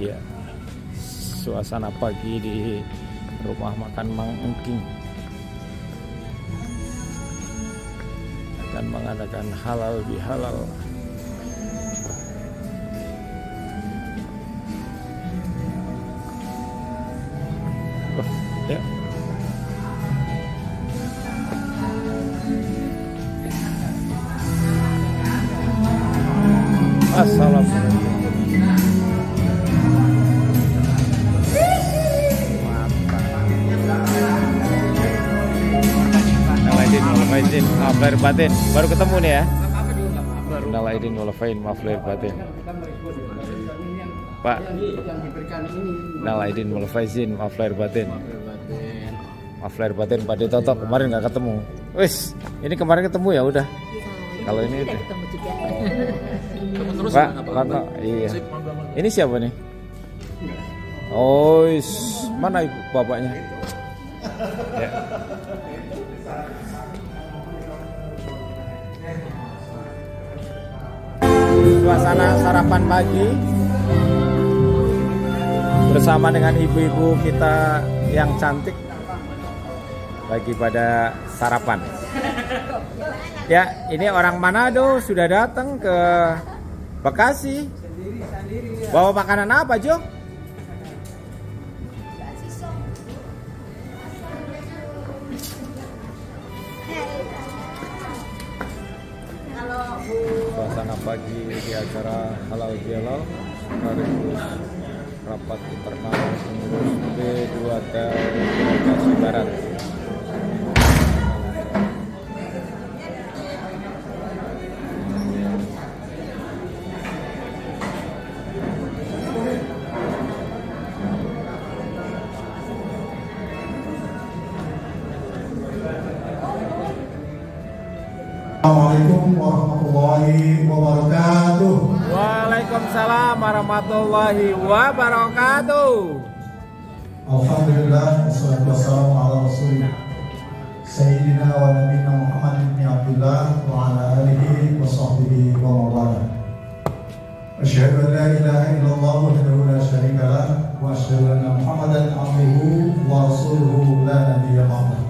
Ya, suasana pagi di rumah makan Mang Engking akan mengadakan halal bihalal. Ya. Assalamualaikum. Aidin, maaf lahir batin. Baru ketemu nih ya. Innal aidin wal fain, maaf lahir batin. Pak. Innal aidin wal faizin, maaf lahir batin. Maaf lahir batin Pak Ditotok, kemarin nggak ketemu. Wis, ini kemarin ketemu ya udah. Kalau ini udah. Ketemu juga. Pak, iya. Ini siapa nih? Oh, mana ibu bapaknya? Ya. Suasana sarapan pagi bersama dengan ibu-ibu kita yang cantik lagi pada sarapan. Ya, ini orang Manado sudah datang ke Bekasi. Bawa makanan apa, Jo? Suasana pagi di acara halal bihalal sekaligus rapat internal pengurus B2T Bekasi Barat. Assalamualaikum warahmatullahi wabarakatuh. Waalaikumsalam warahmatullahi wabarakatuh. Alhamdulillah wassalatu wassalamu ala rasulillah Sayyidina wa nabiyina Muhammad ibn Abdullah wa ala alihi wa sahbihi wa mawala. Asyhadu an la ilaha illallah wahdahu la syarika lah wa asyhadu anna Muhammadan abduhu wa rasuluhu la nabiyya ba'dah.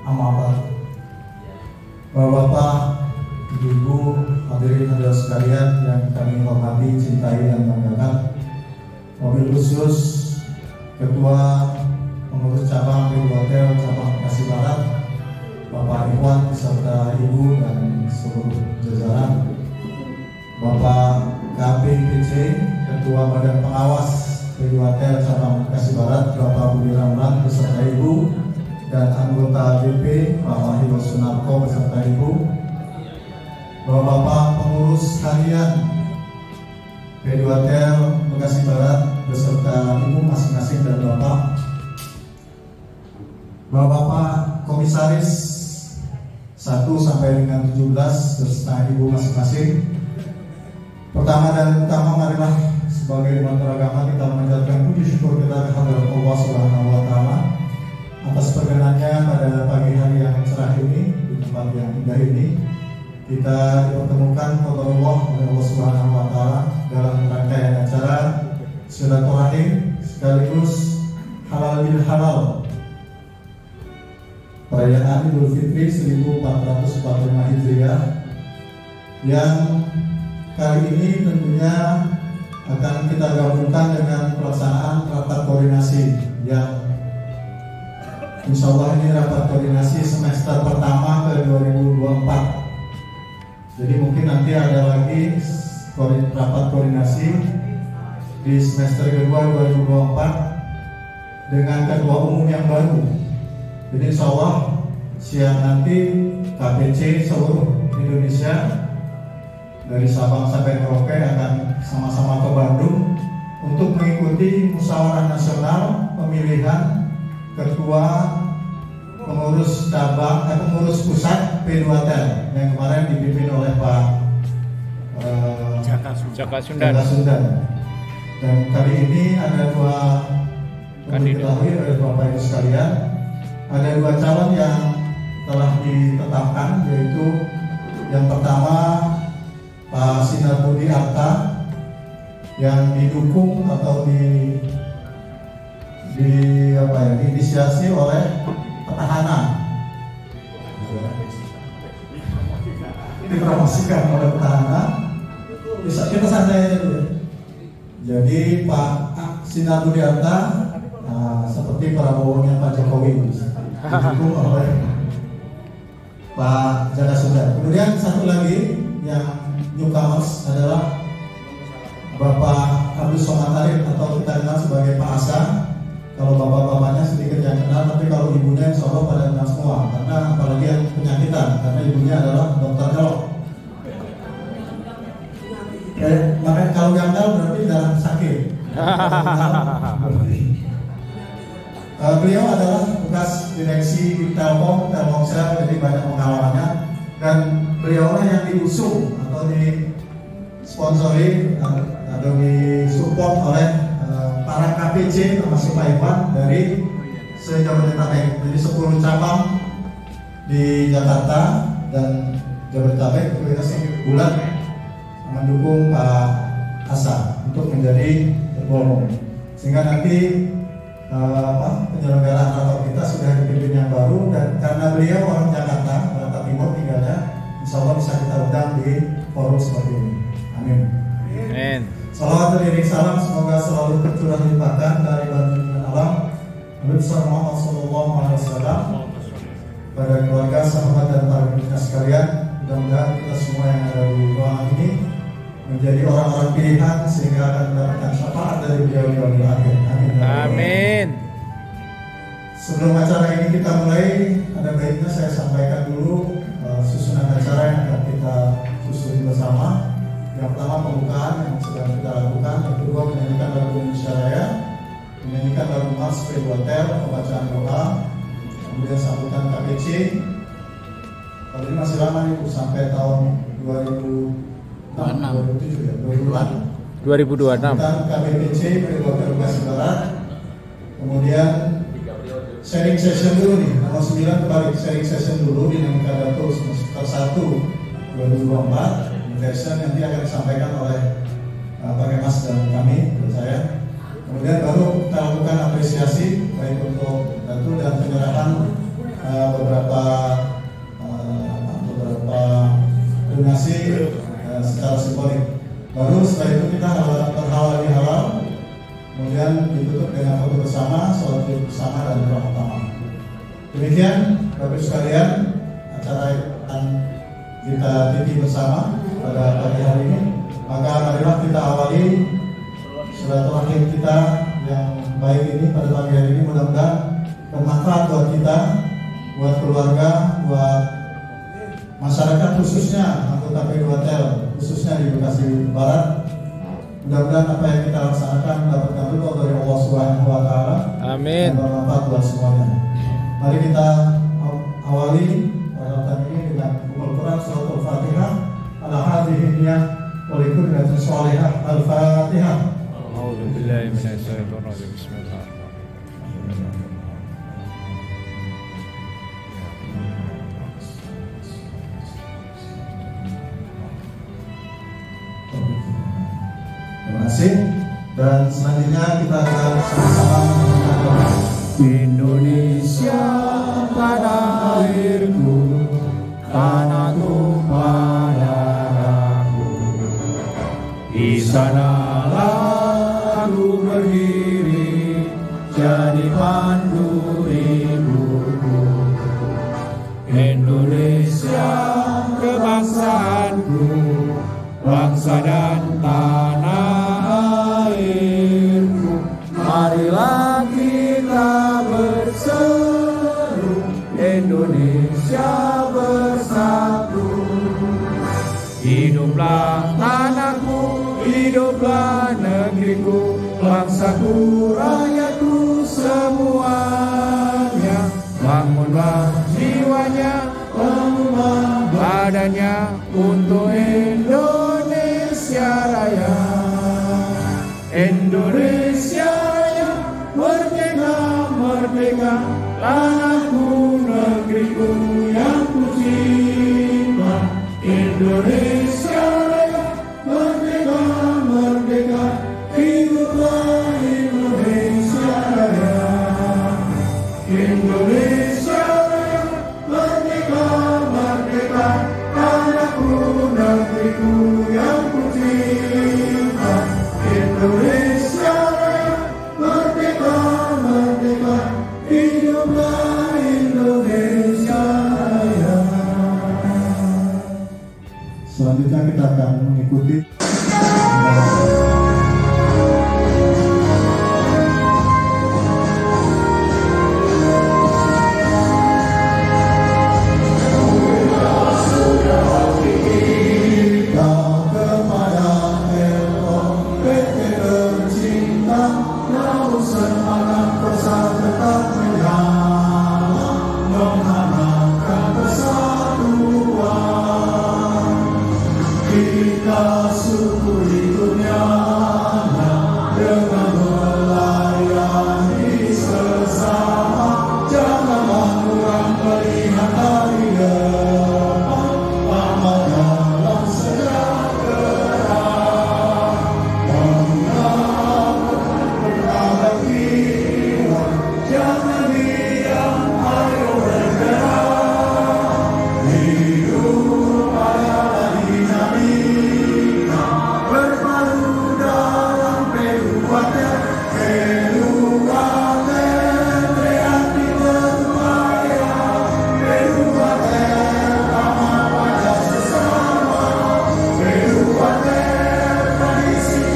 Amma ba'd. Bapak-bapak, ibu-ibu, hadirin hadirat sekalian yang kami hormati, cintai dan banggakan. Wabil khusus Ketua Pengurus Cabang B2T Cabang Bekasi Barat, Bapak Iwan beserta Ibu dan seluruh jajaran. Bapak KPPC, Ketua Badan Pengawas B2T Cabang Bekasi Barat, Bapak Budi Ramlan beserta Ibu, dan anggota BP Pak Wahyu Sunarko beserta Ibu, Bapak-bapak pengurus harian B2T Bekasi Barat beserta Ibu masing-masing dan Bapak-bapak komisaris 1 sampai dengan 17 beserta Ibu masing-masing. Pertama dan utama marilah sebagai umat beragama kita mengucapkan puji syukur kita kehadirat Allah Subhanahu wa taala atas perkenannya pada pagi hari yang cerah ini di tempat yang indah ini kita dipertemukan oleh Allah Subhanahu wa taala dalam rangkaian acara silaturahim sekaligus halal bihalal perayaan Idul Fitri 1445 Hijriah yang kali ini tentunya akan kita gabungkan dengan pelaksanaan rapat koordinasi yang insya Allah ini rapat koordinasi semester pertama ke 2024. Jadi mungkin nanti ada lagi rapat koordinasi di semester kedua 2024 dengan ketua umum yang baru. Jadi insya Allah siang nanti KPC seluruh Indonesia dari Sabang sampai Merauke akan sama-sama ke Bandung untuk mengikuti musyawarah nasional pemilihan ketua pengurus cabang pengurus pusat P2T yang kemarin dipimpin oleh Pak Jaka Sundan. Dan kali ini ada dua kandidat, ada Bapak Ibu sekalian, ada dua calon yang telah ditetapkan, yaitu yang pertama Pak Sinar Budi Arta yang didukung atau diinisiasi oleh petahana, dipromosikan oleh petahana. Bisa kita santai aja dulu. Jadi Pak Sinar Budianta seperti Prabowo-nya Pak Jokowi didukung oleh Pak Jaka Sundar. Kemudian satu lagi yang newcomers adalah Bapak Abdul Somad Arif atau kita kenal sebagai Pak Asa. Kalau bapak-bapaknya sedikit yang kenal, tapi kalau ibunya insya Allah pada kenal semua. Karena apalagi yang penyakitan, karena ibunya adalah dokter nyolok. Makanya kalau gagal berarti dalam sakit. Beliau adalah bekas direksi Telkom, Telkomsel, jadi banyak pengalamannya. Dan beliau yang diusung atau disponsori atau disupport oleh para KPC termasuk Pak Iwan dari se-Jabodetabek. Jadi 10 cabang di Jakarta dan Jabodetabek itu kita bulan mendukung Pak Asa untuk menjadi ketua umum. Sehingga nanti penyelenggaraan rapat kita sudah dipimpin yang baru, dan karena beliau orang Jakarta, Jakarta Timur tinggalnya, insya Allah bisa kita undang di forum seperti ini. Amin. Amin. Salawat dan iring salam semoga selalu tercurah limpahkan dari baginda alam Nabi Muhammad SAW pada keluarga, sahabat dan para pemirsa sekalian. Mudah-mudahan kita semua yang ada di ruangan ini menjadi orang-orang pilihan sehingga akan mendapatkan syafaat dari beliau di akhir. Amin. Amin. Sebelum acara ini kita mulai, ada baiknya saya sampaikan dulu susunan acara yang akan kita susun bersama. Yang pertama pembukaan yang sedang kita lakukan, yang kedua menyanyikan lagu Indonesia Raya, menyanyikan lagu Mars Hotel, pembacaan doa, kemudian sambutan KPC. Kalau ini masih lama nih, sampai tahun 2007 ya, 2026. Sambutan KBPC Hotel Bekasi Barat, kemudian sharing session dulu nih, nomor 9 kembali sharing session dulu dinamika Dato semester 1 2024. Session nanti akan disampaikan oleh Pak Kemas dan kami, menurut saya. Kemudian baru kita lakukan apresiasi baik untuk Dato dan penyerahan beberapa donasi secara simbolik. Baru setelah itu kita berhalal di halal, kemudian ditutup dengan foto bersama, sholat bersama dan doa pertama. Demikian Bapak sekalian, acara akan kita titi bersama pada pagi hari ini. Maka marilah kita awali silaturahim kita yang baik ini pada pagi hari ini. Mudah-mudahan bermanfaat buat kita, buat keluarga, buat masyarakat, khususnya anggota PDWTL, khususnya di Bekasi Barat. Mudah-mudahan apa yang kita laksanakan mendapatkan ridho dari Allah Subhanahu wa Ta'ala. Amin. Dan bermanfaat buat semuanya. Mari kita awali perhelatan ini dengan Al-Quran Surat Al-Fatihah. Ala hadhihi niyah wa likulli niyatin shalihah. Al-Fatihah. A'udzu billahi minasyaitonir rajim. Bismillahirrahmanirrahim. Terima kasih. Dan selanjutnya kita akan sama-sama menyanyikan Indonesia tanah airku, tanah tumpah darahku. Di sanalah aku berdiri, jadi pandu hidupku. Indonesia kebangsaanku, bangsa dan tanah airku. Marilah kita berseru, Indonesia bersatu. Hiduplah tanahku, hiduplah negeriku, bangsaku, rakyatku semuanya. Bangunlah jiwanya, bangunlah badannya untuk Indonesia Raya. Indonesia Raya, merdeka, merdeka, tanahku, negeriku yang ku cinta. Indonesia Raya, merdeka, merdeka, selanjutnya kita akan mengikuti kita syukuri dunianya dengan melayani sesama, janganlah kurang melihat hari depan, amal dalam sejahtera, mengamalkan perbahagian, jangan diam, ayo bergerak, hidup adalah dinamika, berpadu dalam keluarga kreatif berupaya, keluarga ramah pada sesama, keluarga tradisi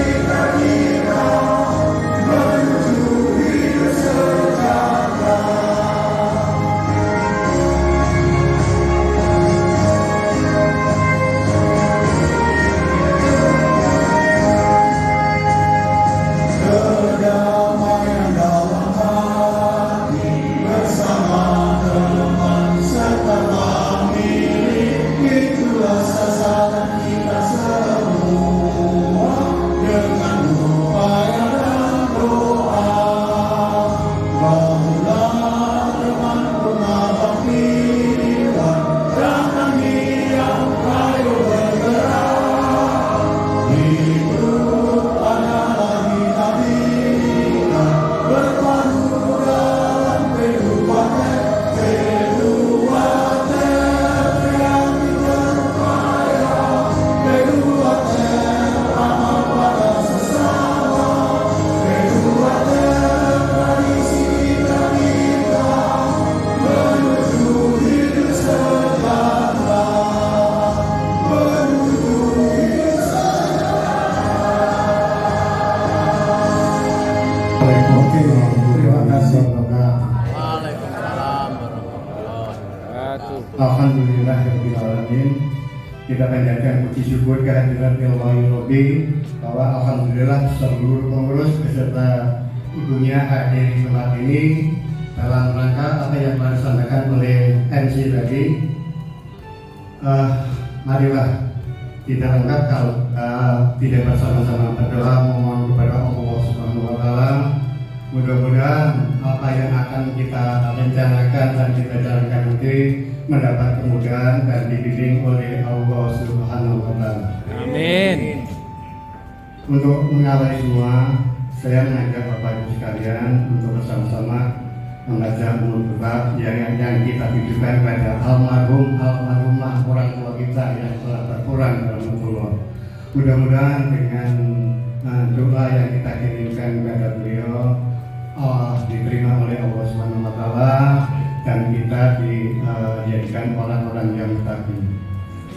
kita menuju hidup sejahtera. Kedamaian dalam hati bersama teman serta famili, itulah sasaran kita semua. Dengan upaya dan doa, bangunlah teman rumah baktiwan, jangan diam, ayo bergerak, hidup adalah dinamika, berpadu dalam kehidupan kreatif berupaya, kehidupan ramah pada sesama, kehidupan tradisi kita menuju hidup sejahtera, menuju hidup Oke, terima kasih Bapak. Waalaikumsalam warahmatullahi wabarakatuh. Alhamdulillahirrahmanirrahim. Kita panjatkan puji syukur kehadiran Ilahi Robi bahwa alhamdulillah seluruh pengurus beserta ibunya hadir di tempat ini dalam rangka apa yang telah disampaikan oleh MC tadi. Marilah kita lengkap kalau tidak bersama-sama berdoa memohon kepada Allah Subhanahu wa Ta'ala. Mudah-mudahan apa yang akan kita rencanakan dan kita jalankan nanti mendapat kemudahan dan dibimbing oleh Allah Subhanahu wa Ta'ala. Amin. Untuk mengawali semua, saya mengajak Bapak Ibu sekalian untuk bersama-sama membaca Al-Qur'an yang kita tujukan pada almarhumah orang tua kita yang telah berkurang dalam Allah. Mudah-mudahan dengan doa yang kita kirimkan kepada beliau diterima oleh Allah Subhanahu wa Ta'ala dan kita dijadikan orang-orang yang mutakin.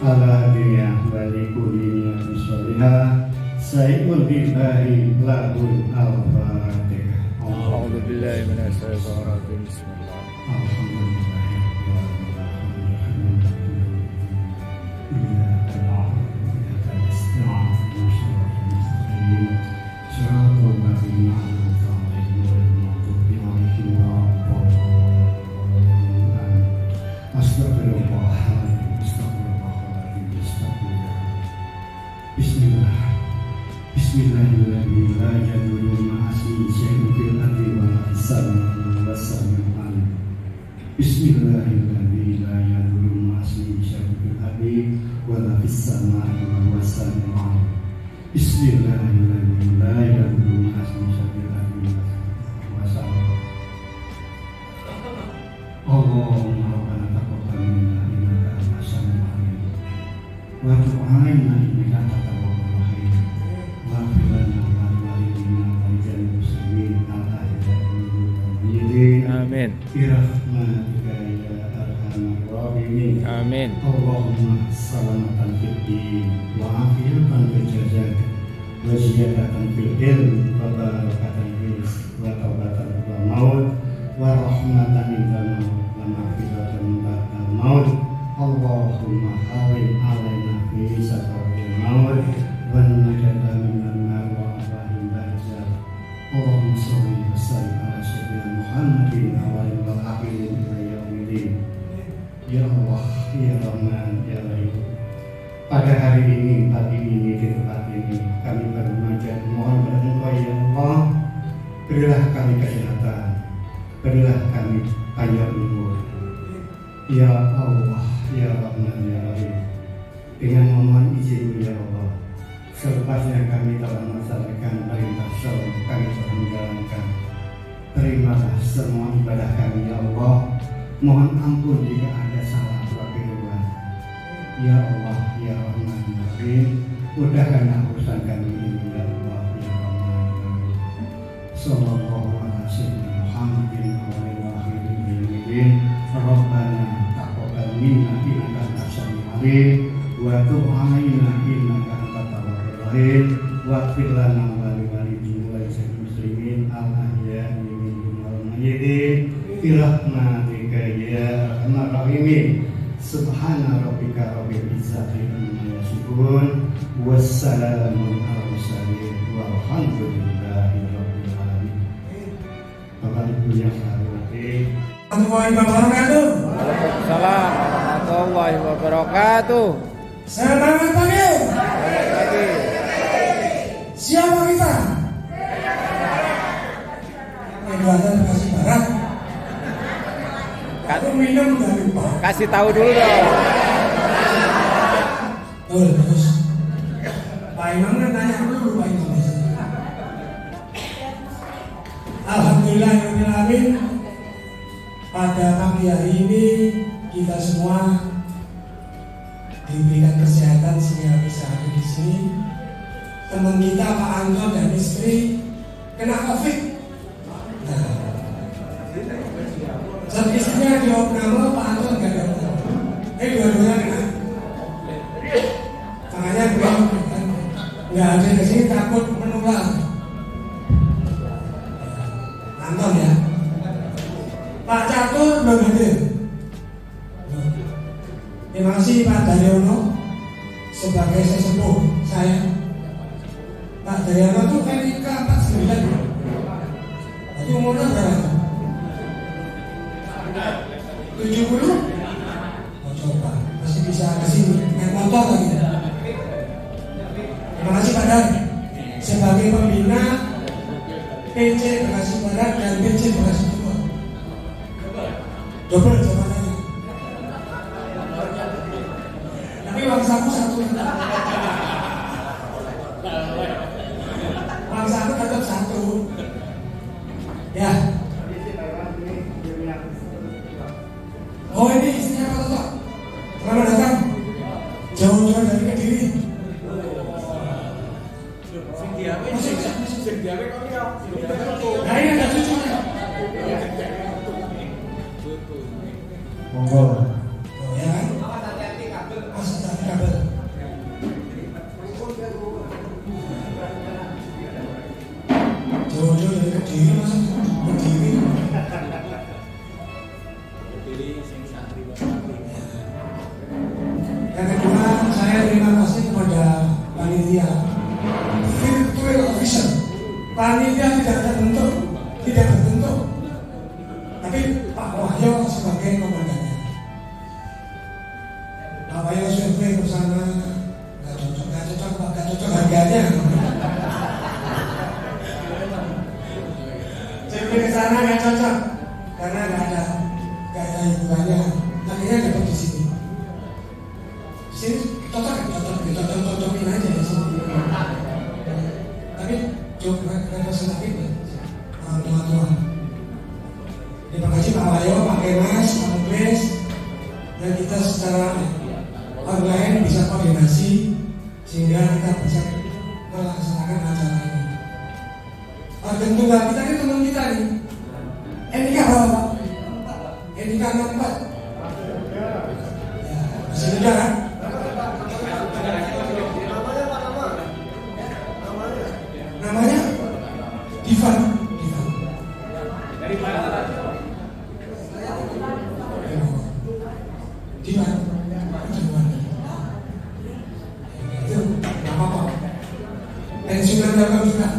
Ala dunia walikulinya bisolihah sayyidul billahi lahul al-fatihah. A'udzu billahi minasyaitonir rajim. Bismillah. Amin. Birahmatika ya arhamar rahimin. rahimin. Amin. Allahumma salamatan fid din wa afiyatan fil jasad wa ziyadatan fil ilm wa barakatan fil rizq wa taubatan wa maut wa rahmatan indal maut wa maghfiratan ba'dal maut. Allahumma hawin alaina fi sakratil maut wa najata minan nar wa afahim ba'dzal. Allahumma sholli wa sallim ala sayyidina Muhammadin awalin wal akhirin ila yaumil. Ya Allah, Ya Rahman, Ya Rahim. Pada hari ini, pagi ini, di tempat ini, kami bermunajat mohon kepada Engkau ya Allah, berilah kami kesehatan, berilah kami panjang umur. Ya Allah, Ya Rahman, Ya Rahim. Dengan mohon izin ya Allah, selepasnya kami telah melaksanakan perintah syar'i, kami telah menjalankan. Terimalah semua ibadah kami ya Allah. Mohon ampun jika ada salah atau keliruan. Ya Allah, Ya Rahman, Ya Rahim, mudahkanlah urusan kami ini ya Allah, Ya Rahman, Ya Rahim. Sallallahu alaihi wasallam Muhammadin awalin wa akhirin bi'idin. Rabbana taqabbal minna innaka antas samiul alim wa tub 'alaina innaka antat tawwabur rahim waghfir lana wa li walidayna wa lil muslimin al-ahya'i minhum wal mayyit bi rahmatika ya arhamar rahimin. Subhana rabbika rabbil izzati amma yasifun wassalamun alal mursalin walhamdulillahi rabbil alamin. Bapak Ibu yang saya hormati, Assalamualaikum wabarakatuh. Waalaikumsalam warahmatullahi wabarakatuh. Selamat pagi. Pagi. Siapa kita? Kegiatan Bekasi Barat. Aku minum dan lupa. Kasih tahu dulu dong. Terus Pak Imam kan tanya dulu Pak Imam. Alhamdulillahirrahmanirrahim. Pada pagi hari ini kita semua diberikan kesehatan sehingga bisa hadir di sini. Teman kita Pak Anton dan istri kena COVID. Nah, saat istrinya diopname, Pak Anton nggak ada. Dua-duanya kena. Makanya beliau nggak ada di sini takut menular. Anton ya. Pak Catur belum hadir. Terima kasih Pak Daryono sebagai sesepuh saya. Pak Daryono itu NIK 49. Jadi umurnya berapa? 70? Mau coba, masih bisa kasih naik motor lagi. Terima kasih Pak Dar sebagai pembina PC Bekasi Barat dan PC Bekasi Timur. Double jabatannya. Tapi uang saku satu. Uang saku tetap satu. Ya. Oh ini istrinya Pak Toto. Selamat datang. Jauh-jauh dari Kediri. Nah ini ada cucunya. Monggo. Oh ya kan? Hati-hati kabel. Jauh-jauh dari Kediri masa Kediri. Yang kedua, saya terima kasih kepada panitia virtual officer. Panitia tidak terbentuk, tapi Pak Wahyo sebagai komandannya. Pak Wahyo survei bersama, nggak cocok harganya. Survei ke sana nggak cocok karena nggak ada hiburannya. Akhirnya dapat di sini. Sini cocokin aja di sini. Tapi coba representatif tua-tua. Terima kasih Pak Wahyo, Pak Kemas, Pak Muklis, dan kita secara online bisa koordinasi sehingga kita bisa melaksanakan acara ini. Dan tunggal kita ini teman kita nih. NIK berapa Pak? NIK 64. Sini kan? Namanya Divan. Dari mana? Divan. Itu nggak apa-apa. Pensiunan dalam juga.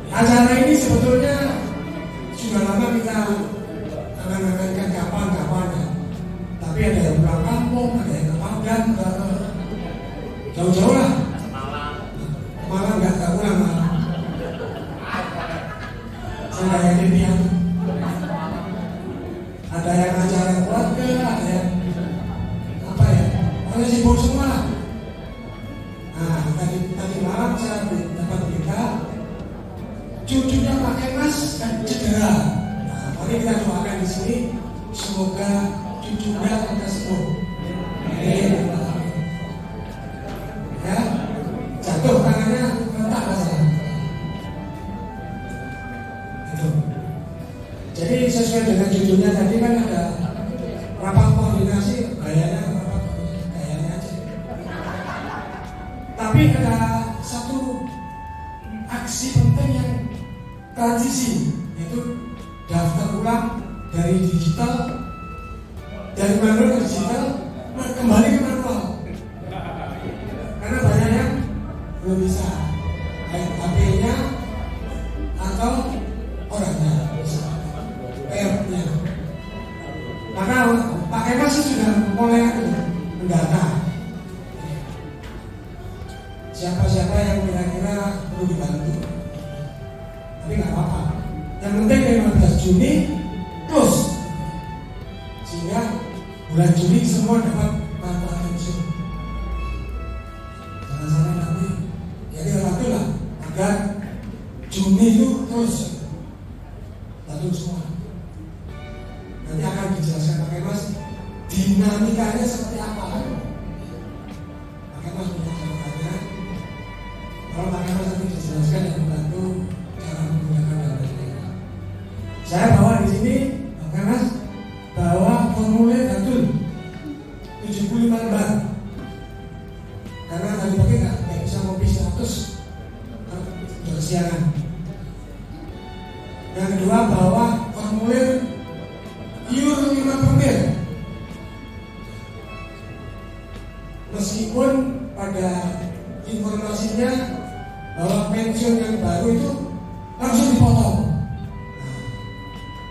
Acara ini sebetulnya sudah lama kita angan-angankan kapan ya. Tapi ada yang pulang kampung, ada yang ke Padang, jauh-jauh lah. Malah nggak pulang malah. Saya yakin dia. Ada yang acara keluarga, ada yang apa ya? Orang sibuk semua lah. Nah, tadi malam saya dapat berita cucunya pakai mas dan cedera. Nah, mari kita doakan di sini semoga cucunya akan sembuh. Ya, jatuh tangannya retak rasanya. Itu. Jadi sesuai dengan cucunya tadi kan ada rapat koordinasi, gayanya aja. Tapi ada satu aksi penting yang transisi, yaitu daftar ulang dari digital, dari manual ke digital, kembali ke manual. Karena banyak yang belum bisa, baik HP-nya atau orangnya, PR-nya. Maka Pak Kemas sudah mulai mendata siapa-siapa yang kira-kira perlu dibantu. Tapi nggak apa-apa. Yang penting 15 Juni close, sehingga bulan Juli semua dapat manfaat pensiun. Jangan sampai nanti ya kita bantulah agar Juni itu terus bantu semua. Nanti akan dijelaskan pakai Mas dinamikanya seperti apa. Pakai Mas punya catatannya. Kalau pakai Mas nanti dijelaskan dan membantu cara menggunakan dana ini. Saya bawa di sini, pakai Mas bawa formulir betul 75 lembar. Karena tadi pagi nggak bisa ngopi 100 udah kesiangan. Yang kedua bawa formulir iur 5 permil. Meskipun pada informasinya bahwa pensiun yang baru itu langsung dipotong,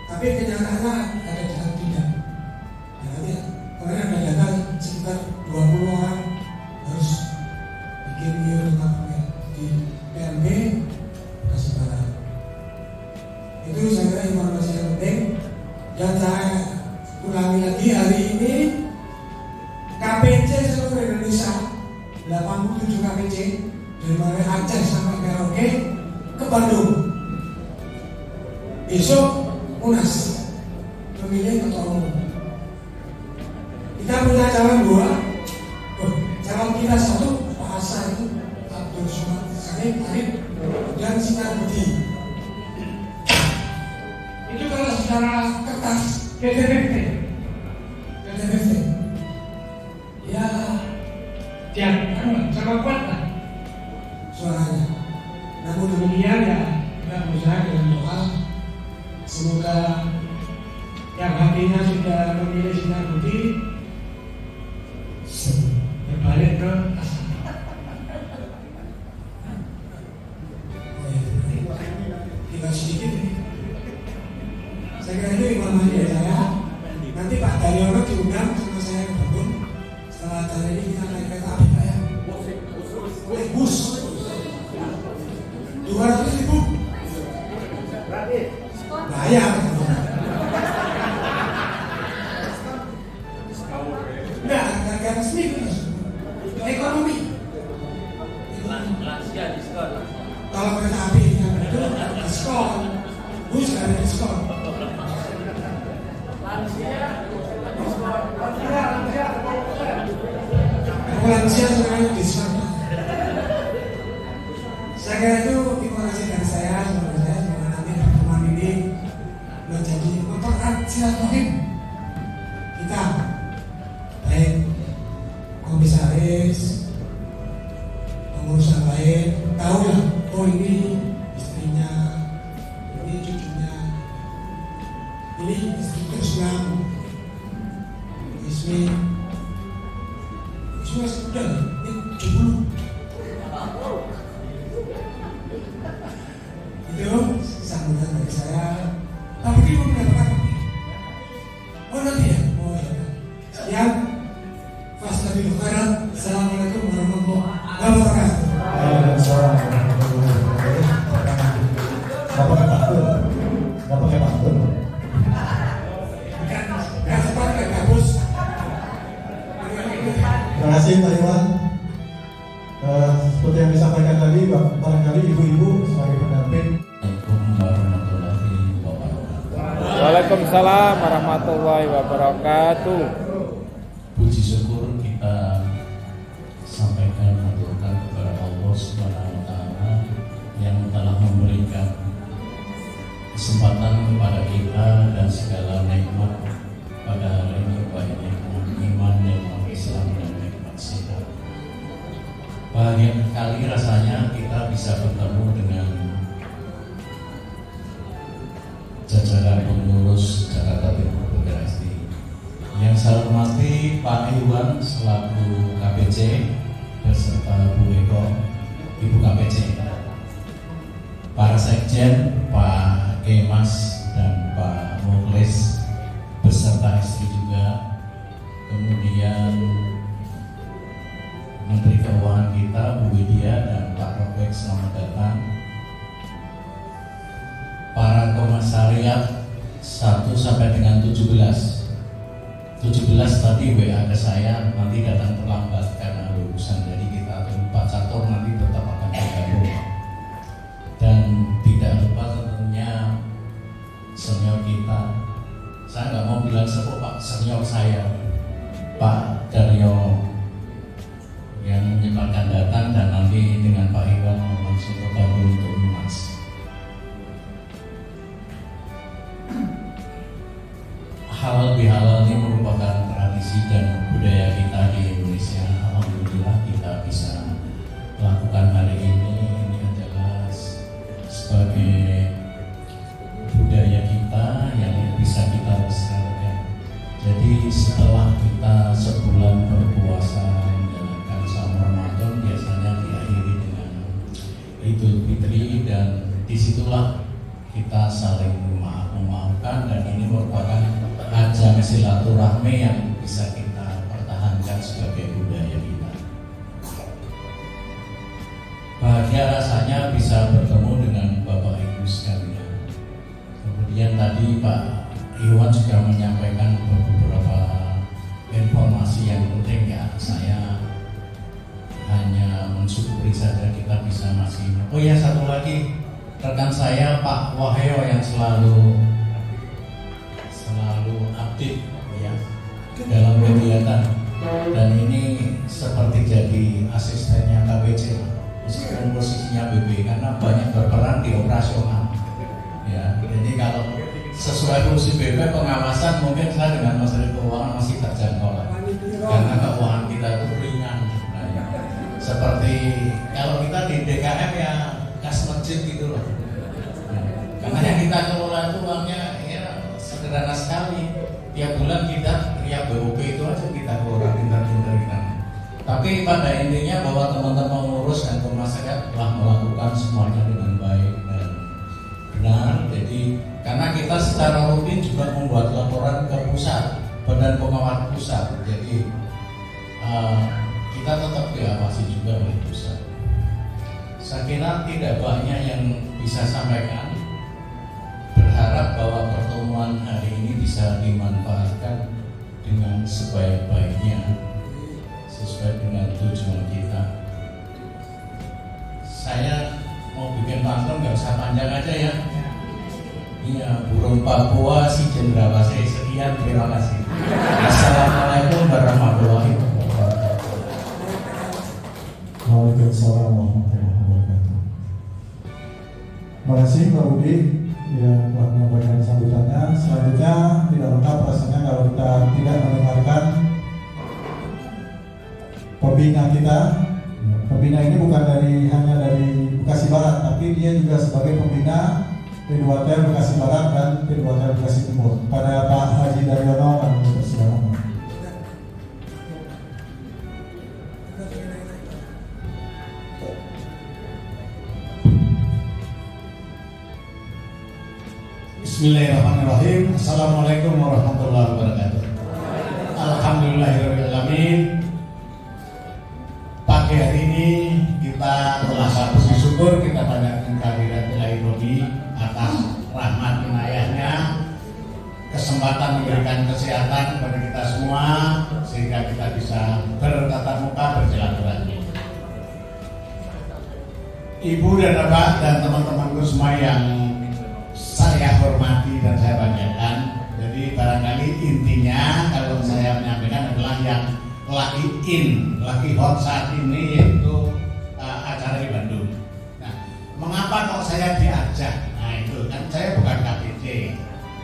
tapi kenyataannya ada jalan tidak. Ya, nanti kemarin ada data sekitar 20 orang harus bikin iur 5 permil di PMB Bekasi Barat. Itu saya kira informasi yang penting. Dan saya ulangi lagi, hari ini KPC seluruh Indonesia 87 KPC dari mulai Aceh sampai Merauke ke Bandung. Besok Munas memilih ketua umum. Kita punya calon 2, calon kita 1 Pak Asa itu Abdul Somad Salim Arif dan Sinar Budi. Itu kalau secara kertas PDBP ya dia sama kuat lah suaranya. Namun demikian ya kita berusaha dengan doa semoga yang hatinya sudah memilih Sinar Budi berbalik ke asal. Tinggal sedikit ini. Saya kira itu informasi dari saya. Nanti Pak Daryono diundang sama saya ke Bandung. Setelah acara ini kita naik kereta api Pak ya. Naik bus 200.000 bayar. Enggak, harga resmi ekonomi. Kalau kereta api yang itu diskon, bus nggak ada diskon. Lansia semuanya diskon. Saya kira itu informasi dari saya. Semoga nanti pertemuan ini menjadi mempererat silaturahim kita resmi sudah ini 70 itu sambutan dari saya. Pak Budi mau mendapatkan oh nanti ya, oh ya sekian. Fastabiqul khairat. Assalamualaikum warahmatullahi wabarakatuh. Waalaikumsalam warahmatullahi wabarakatuh. Gak pakai pantun, gak pakai pantun. Gak sempat gak gabus. Terima kasih Pak Iwan. Seperti yang disampaikan tadi, barangkali ibu-ibu sebagai pendamping. Waalaikumsalam warahmatullahi wabarakatuh. Puji syukur kita sampaikan aturkan kepada Allah Subhanahu wa taala yang telah memberikan kesempatan kepada kita dan segala nikmat pada hari ini, baik nikmat iman, nikmat Islam dan nikmat sehat. Bahagia sekali rasanya kita bisa bertemu dengan jajaran pengurus Jakarta Timur PGRSD. Yang saya hormati Pak Iwan selaku KPC beserta Bu Eko, Ibu KPC, para sekjen, Pak Kemas dan Pak Mukhlis beserta istri juga, kemudian Menteri Keuangan kita Bu Widya dan Pak Robek, selamat datang. Para komisariat 1 sampai dengan 17 tadi WA ke saya, nanti datang terlambat karena urusan, jadi kita tunggu Pak Catur nanti tetap akan bergabung. Dan tidak lupa tentunya senior kita, saya nggak mau bilang sepuh Pak, senior saya Pak Daryo yang menyempatkan datang, dan nanti dengan Pak Iwan langsung bergabung untuk Mas. Halal bihalal ini merupakan tradisi dan budaya kita di Indonesia. Alhamdulillah kita bisa melakukan hari ini. Ini adalah sebagai budaya kita yang bisa kita lestarikan. Jadi setelah kita sebulan berpuasa menjalankan sama Ramadan, biasanya diakhiri dengan Idul Fitri, dan disitulah kita saling memaafkan, dan ini merupakan ajang silaturahmi yang bisa kita pertahankan sebagai budaya kita. Bahagia rasanya bisa bertemu dengan Bapak Ibu sekalian. Kemudian tadi Pak Iwan juga menyampaikan beberapa informasi yang penting ya. Saya hanya mensyukuri saja kita bisa masih. Oh ya, satu lagi, rekan saya Pak Wahyo yang selalu update ya dalam kegiatan, dan ini seperti jadi asistennya KPC meskipun posisinya BB, karena banyak berperan di operasional ya. Jadi kalau sesuai fungsi BB pengawasan, mungkin saya dengan Menteri Keuangan masih terjangkau lah, karena keuangan kita itu ringan. Nah, ya. Seperti kalau kita di DKM ya kas masjid gitu loh, karena yang kita kelola itu uangnya ya sederhana sekali. Tiap bulan kita, tiap BOP itu aja kita keluar pintar-pintar kita. Tapi pada intinya bahwa teman-teman pengurus dan pemasaran telah melakukan semuanya dengan baik dan benar. Jadi karena kita secara rutin juga membuat laporan ke pusat, Badan Pengawas Pusat. Jadi kita tetap diawasi juga oleh pusat. Saya kira tidak banyak yang bisa sampaikan. Berharap bahwa pertemuan hari ini bisa dimanfaatkan dengan sebaik-baiknya sesuai dengan tujuan kita. Saya mau bikin pantun, nggak usah panjang aja ya. Iya, burung Papua si cendrawasih. Sekian, terima kasih. Assalamualaikum warahmatullahi wabarakatuh. Waalaikumsalam warahmatullahi wabarakatuh. Terima kasih Pak Budi yang telah menyampaikan sambutannya. Selanjutnya tidak lengkap rasanya kalau kita tidak mendengarkan pembina kita. Pembina ini bukan hanya dari Bekasi Barat, tapi dia juga sebagai pembina P2T Bekasi Barat dan P2T Bekasi Timur. Pada Pak Haji Daryono dan persidangan. Bismillahirrahmanirrahim. Assalamualaikum warahmatullahi wabarakatuh. Alhamdulillahirrahmanirrahim. Pagi hari ini kita telah bersyukur kita panjatkan kehadirat Ilahi Robi atas rahmat inayahnya, kesempatan memberikan kesehatan kepada kita semua sehingga kita bisa bertatap muka bersilaturahmi. Ibu dan bapak dan teman-temanku semua yang saya hormati dan saya banggakan. Jadi barangkali intinya kalau saya menyampaikan adalah yang lagi hot saat ini yaitu acara di Bandung. Nah, mengapa kok saya diajak? Nah itu kan saya bukan KPJ.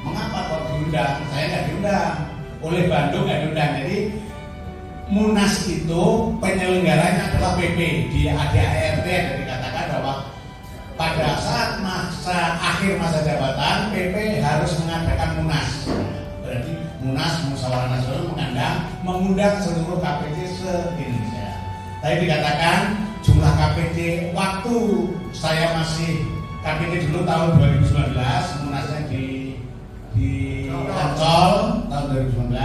Mengapa kok diundang? Saya nggak diundang. Oleh Bandung nggak diundang. Jadi Munas itu penyelenggaranya adalah PP di ADART dan dikatakan bahwa pada saat akhir masa jabatan PP harus mengadakan Munas. Berarti Munas Musyawarah Nasional mengundang seluruh KPJ se-Indonesia. Tadi dikatakan jumlah KPJ waktu saya masih KPJ dulu tahun 2019, Munasnya di Ancol tahun 2019.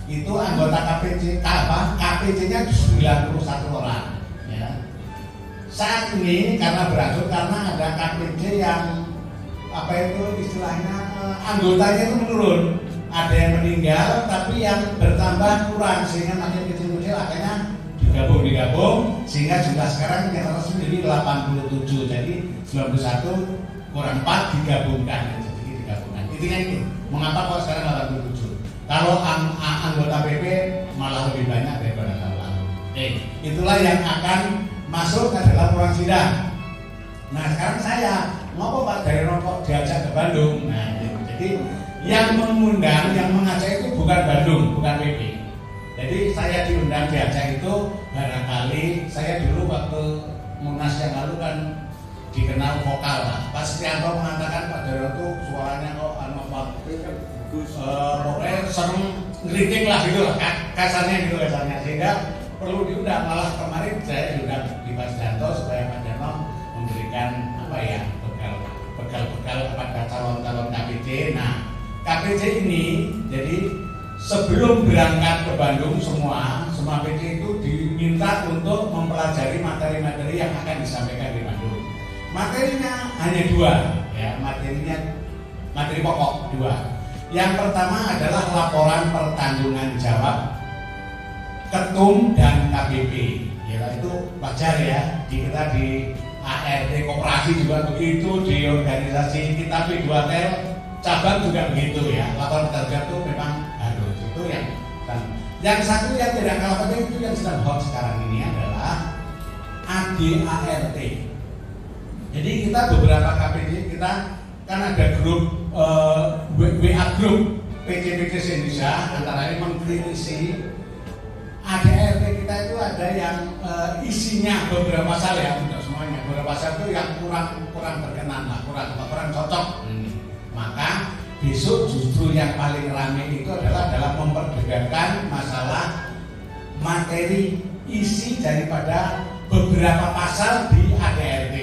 Itu anggota KPJ-nya 91 orang ya. Saat ini karena berakhir karena ada KPJ yang istilahnya anggotanya itu menurun, ada yang meninggal tapi yang bertambah kurang sehingga makin kecil-kecil akhirnya digabung sehingga jumlah sekarang yang resmi jadi 87, jadi 91 kurang 4 digabungkan jadi digabungkan. Intinya itu mengapa kok sekarang 87. Kalau anggota PP malah lebih banyak daripada tahun lalu. Itulah yang akan masuk ke dalam ruang sidang. Nah sekarang saya ngopo Pak dari Rokok diajak ke Bandung. Nah jadi yang mengundang, yang mengajak itu bukan Bandung, bukan PP. Jadi saya diundang diajak itu barangkali saya dulu waktu Munas yang lalu kan dikenal vokal lah. Pak Setianto mengatakan Pak Daryo itu suaranya kok pokoknya sering ngeritik lah gitu lah, kasarnya sehingga perlu diundang. Malah kemarin saya diundang di Pak Setianto supaya Pak Daryo memberikan bekal kepada calon-calon KPJ. Nah KPJ ini jadi sebelum berangkat ke Bandung semua PJ itu diminta untuk mempelajari materi-materi yang akan disampaikan di Bandung. Materinya hanya 2 ya, materi pokok 2. Yang pertama adalah laporan pertanggungan jawab ketum dan KBP. Ya itu wajar ya, kita di ART koperasi juga begitu, di organisasi kita P2Tel cabang juga begitu ya. Laporan pertanggung jawab itu memang harus itu yang satu yang tidak kalah penting itu yang sedang hot sekarang ini adalah ADART. Jadi kita beberapa KPJ kita kan ada grup WA grup PJ-PJ Indonesia antara lain mengkritisi ADART kita itu ada yang isinya beberapa pasal ya, tidak semuanya, beberapa pasal itu yang kurang berkenan lah, kurang cocok. Maka besok justru yang paling ramai itu adalah dalam memperdebatkan masalah materi isi daripada beberapa pasal di ADART.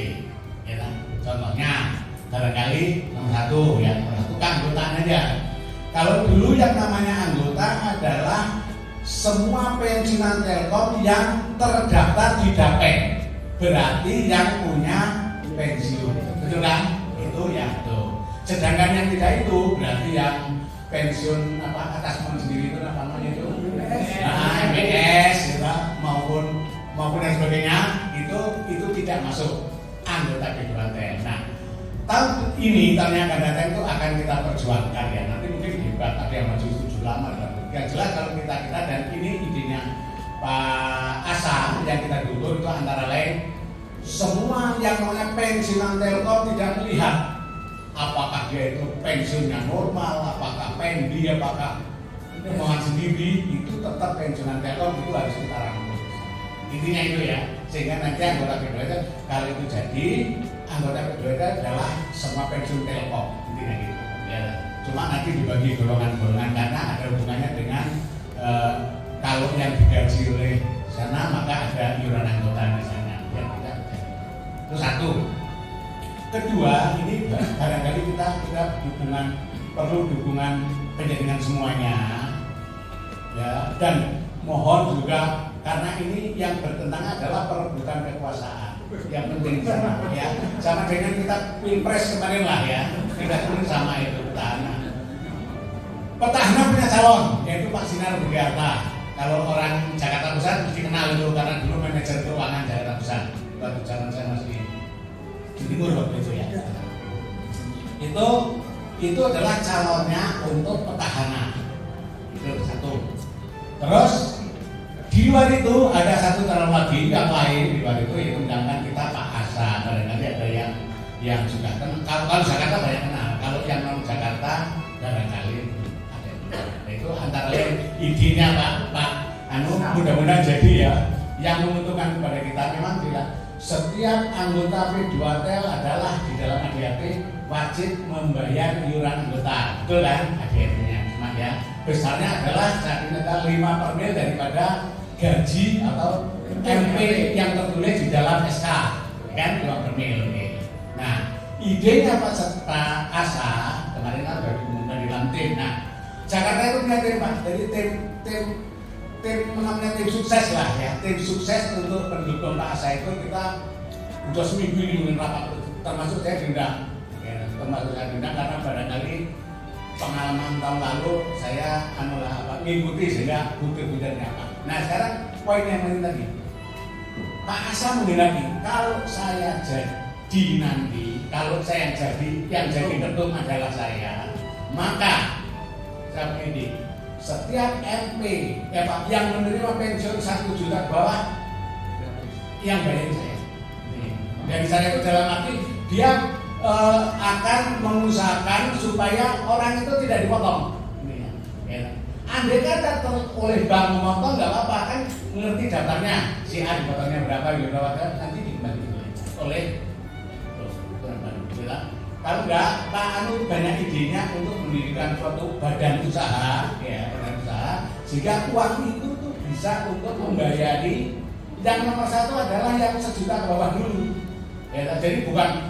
Ya, contohnya barangkali nomor 1 ya, nomor 1 kan anggotaan aja. Kalau dulu yang namanya anggota adalah semua pensiunan Telkom yang terdaftar di Dapek, berarti yang punya pensiun, betul kan? Itu ya tuh. Sedangkan yang tidak itu berarti yang pensiun atas nama sendiri itu apa namanya itu? MBS ya, maupun yang sebagainya itu tidak masuk anggota P2Tel. Nah tahun ini tahun yang akan datang itu akan kita perjuangkan ya. Nanti mungkin debat ada yang maju setuju lama dan yang jelas kalau kita dan ini idenya Pak Asam yang kita dukung itu antara lain semua yang namanya pensiunan Telkom tidak melihat apakah dia itu pensiunnya normal, apakah pendi, apakah kemauan sendiri, itu tetap pensiunan Telkom itu harus kita rangkul. Intinya itu ya, sehingga nanti anggota P2Tel kalau itu jadi anggota P2Tel adalah semua pensiun Telkom, intinya gitu ya. Cuma nanti dibagi golongan-golongan karena ada hubungannya dengan kalau yang digaji oleh sana maka ada iuran anggota di sana yang tidak terjadi. Itu satu. Kedua, ini barangkali kita hubungan perlu dukungan penjaringan semuanya ya, dan mohon juga karena ini yang bertentangan adalah perebutan kekuasaan yang penting sama ya, sama dengan kita pilpres kemarin lah ya, tidak pun sama itu petahana punya calon yaitu Pak Sinar Budiarta. Kalau orang Jakarta Pusat mesti kenal itu karena dulu manajer keuangan Jakarta Pusat waktu zaman saya masih di timur waktu itu ya. Itu adalah calonnya untuk petahana. Itu satu. Terus di luar itu ada satu calon lagi yang lain di luar itu, yaitu undangkan kita Pak Asa. Barangkali ada yang sudah kenal. Kalau Jakarta banyak kenal. Kalau yang non Jakarta barangkali ada. Itu antara lain idenya Pak mudah-mudahan jadi ya. Yang menguntungkan kepada kita memang tidak setiap anggota P2Tel adalah di dalam ADAP wajib membayar iuran anggota, betul kan? ADAP-nya cuma ya besarnya adalah saat ini adalah 5/mil daripada gaji atau MP yang tertulis di dalam SK, kan 5/mil. Nah, idenya Pak Asa kemarin kan sudah diumumkan di dalam tim. Nah, Jakarta itu punya tim Pak, jadi tim namanya tim sukses lah ya, tim sukses untuk pendukung Pak Asa itu kita udah seminggu ini rapat, termasuk saya diundang ya, karena barangkali pengalaman tahun lalu saya mengikuti sehingga bukti-buktinya apa. Nah sekarang poin yang penting tadi Pak Asa menghendaki kalau saya jadi nanti, kalau saya yang jadi ketum adalah saya, maka saya begini, setiap MP yang menerima pensiun 1 juta ke bawah yang bayarin saya. Dari saya itu dalam arti dia akan mengusahakan supaya orang itu tidak dipotong. Andai kata oleh bank memotong nggak apa-apa, kan mengerti daftarnya si A dipotongnya berapa nanti dikembalikan oleh kalau enggak Pak Anu banyak idenya untuk mendirikan suatu badan usaha ya, badan usaha sehingga uang itu tuh bisa untuk membayari yang nomor 1 adalah yang 1 juta ke bawah dulu ya, jadi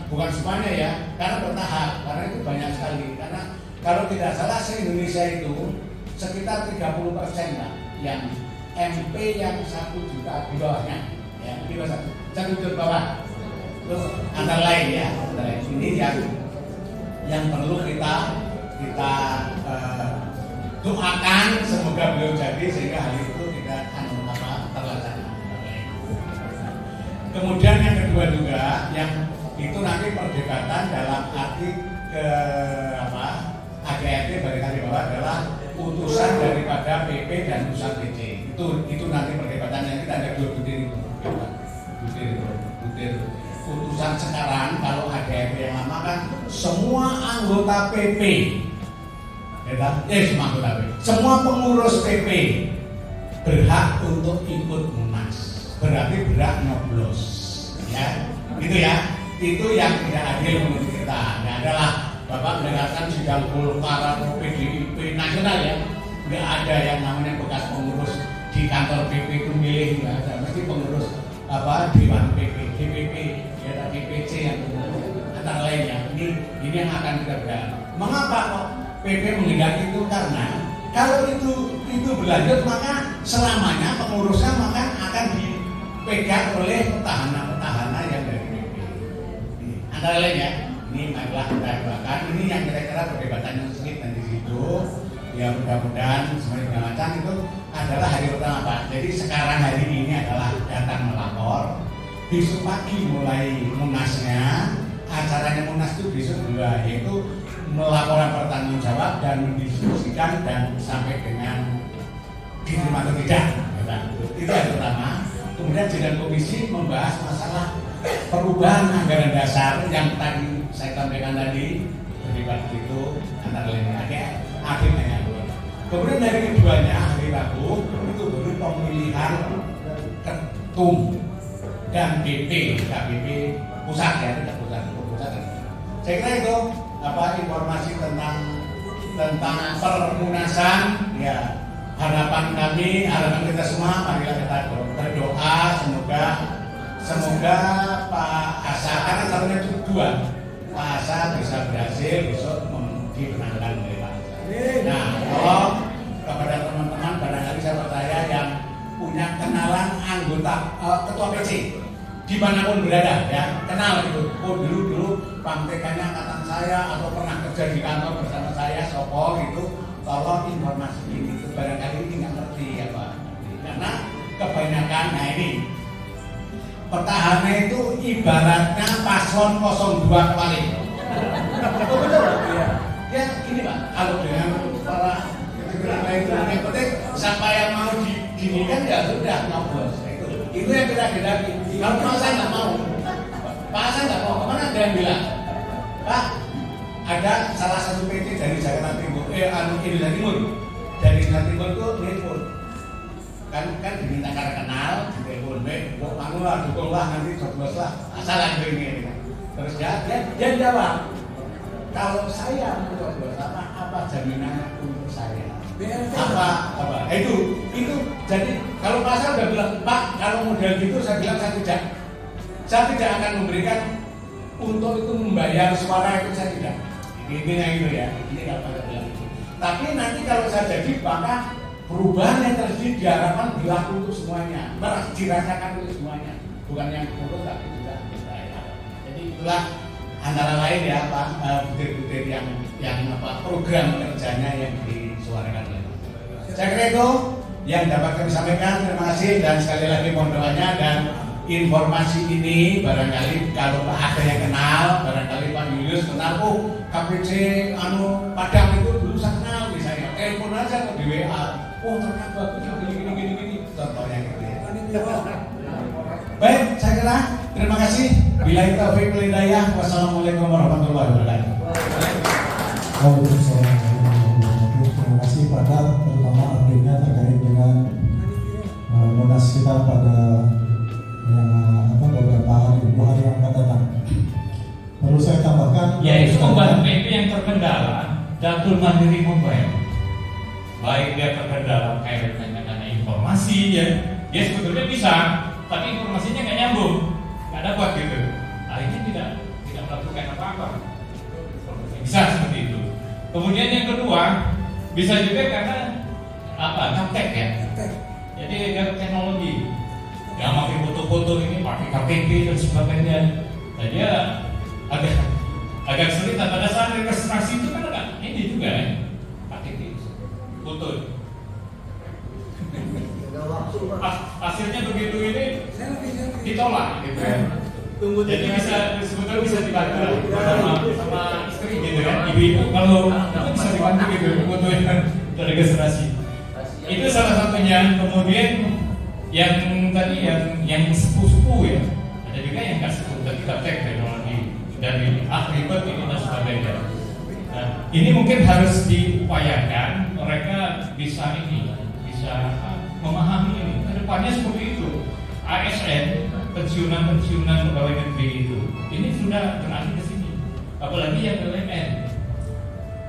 bukan semuanya ya, karena bertahap, karena itu banyak sekali, karena kalau tidak salah se-Indonesia itu sekitar 30% Pak yang MP yang 1 juta di bawahnya ya, di bawah 1 juta bawah. Terus antara lain ya, ini yang perlu kita doakan semoga beliau jadi sehingga hal itu tidak terlaksana. Kemudian yang kedua juga yang itu nanti perdebatan dalam arti ADRT barangkali bahwa adalah putusan daripada PP dan utusan PC. Itu nanti perdebatannya kita ada 2 butir putusan sekarang. Kalau ADRT yang lama kan semua anggota PP semua pengurus PP berhak untuk ikut munas, berarti berhak nyoblos ya, gitu ya. Itu yang tidak adil menurut kita. Nggak adalah Bapak mendengarkan sidang Golkar PDIP nasional ya, nggak ada yang namanya bekas pengurus di kantor PP itu milih, nggak ada, mesti pengurus Dewan PP, DPP ya, DPC yang antara lainnya. Ini yang akan kita bahas. Mengapa kok PP menghendaki itu? Karena kalau itu berlanjut maka selamanya pengurusnya maka akan dipegang oleh petahana yang dari PP. Antara lainnya, ini marilah kita doakan. Ini yang kira-kira perdebatannya sedikit dan di situ. Ya mudah-mudahan semuanya berjalan itu adalah hari pertama Pak. Jadi sekarang hari ini adalah datang melapor. Besok pagi mulai munasnya. Acaranya munas itu besok 2, yaitu melaporan bertanggung jawab dan mendiskusikan dan sampai dengan diterima atau tidak. Itu yang pertama. Kemudian jalan komisi membahas masalah perubahan anggaran dasar yang tadi saya sampaikan tadi terlibat itu antara lain akhirnya. Kemudian dari keduanya hari Rabu itu baru pemilihan ketum dan KPP pusat ya, tidak pusat. Saya kira itu informasi tentang permunasan ya. Harapan kita semua, marilah kita berdoa semoga Pak Asa, karena calonnya itu 2, Pak Asa bisa berhasil besok dimenangkan oleh Pak Nah, tolong kepada teman-teman barangkali sahabat saya yang punya kenalan anggota ketua PC dimanapun berada ya, kenal gitu. Oh dulu pangtekannya angkatan saya atau pernah kerja di kantor bersama saya, sopo gitu. Tolong informasi ini itu barangkali ini nggak ngerti ya Pak. Karena kebanyakan, nah ini petahana itu ibaratnya paslon 02 kembali. Betul ya. Ya ini Pak, kalau dengan para itu yang penting siapa yang mau didirikan ya sudah ngobrol. Itu yang kita hadapi. Kalau Pak saya nggak mau, Pak saya nggak mau. Kemana ada yang bilang, Pak ada salah satu PT dari Jakarta Timur, Indonesia Timur, dari Indonesia Timur itu nelfon. Kan diminta karena kenal, ditelepon, kok anu lah, dukung lah nanti coblos lah, asal aja ini. Terus dia jawab, kalau saya mencoblos apa jaminannya untuk saya? Apa itu jadi kalau pasal udah bilang Pak kalau model gitu saya bilang saya tidak akan memberikan untuk itu membayar suara itu saya tidak intinya itu ya ini nggak pada bilang itu. Tapi nanti kalau saya jadi maka perubahan yang terjadi diharapkan berlaku untuk semuanya, dirasakan untuk semuanya, bukan yang buruk tapi juga daerah. Jadi itulah antara lain ya Pak butir-butir yang apa program kerjanya yang disuarakan oleh Pak. Saya kira itu yang dapat kami sampaikan. Terima kasih dan sekali lagi mohon doanya dan informasi ini barangkali kalau ada yang kenal, barangkali Pak Julius kenal, KPC Padang itu dulu saya kenal di saya. Telepon aja ke di WA. Ternyata bagus gini. Contohnya gitu ya. Baik, saya kira terima kasih. Billahi taufiq wal hidayah. Wassalamualaikum warahmatullahi wabarakatuh. Waalaikumsalam warahmatullahi wabarakatuh. Terima kasih pada terutama update-nya terkait dengan munas kita pada beberapa hari, 2 hari yang akan datang. Perlu saya tambahkan, yaitu membantu PP yang terkendala Datul Mandiri Mobile. Baik dia terkendala kaitan dengan informasi ya sebetulnya bisa, tapi informasinya nggak nyambung, nggak dapat gitu. Akhirnya tidak melakukan apa-apa. Bisa seperti itu. Kemudian yang kedua bisa juga karena gaptek ya. Jadi teknologi. Yang pakai foto-foto ini pakai KTP dan sebagainya. Nah dia agak sulit. Pada saat registrasi itu kan agak ini juga ya. KTP foto. Hasilnya begitu ini ditolak gitu ya. Jadi sebetulnya bisa dibantu sama istri gitu kan. Ibu kalau itu bisa dibantu gitu foto yang registrasi. Itu salah satunya. Kemudian yang tadi yang sepuh ya, ada juga yang nggak sepuh tapi gaptek teknologi dari ribet ini dan sebagainya. Nah, ini mungkin harus diupayakan mereka bisa memahami ini. Kedepannya seperti itu. ASN pensiunan pegawai negeri itu ini sudah beralih ke sini, apalagi yang BUMN.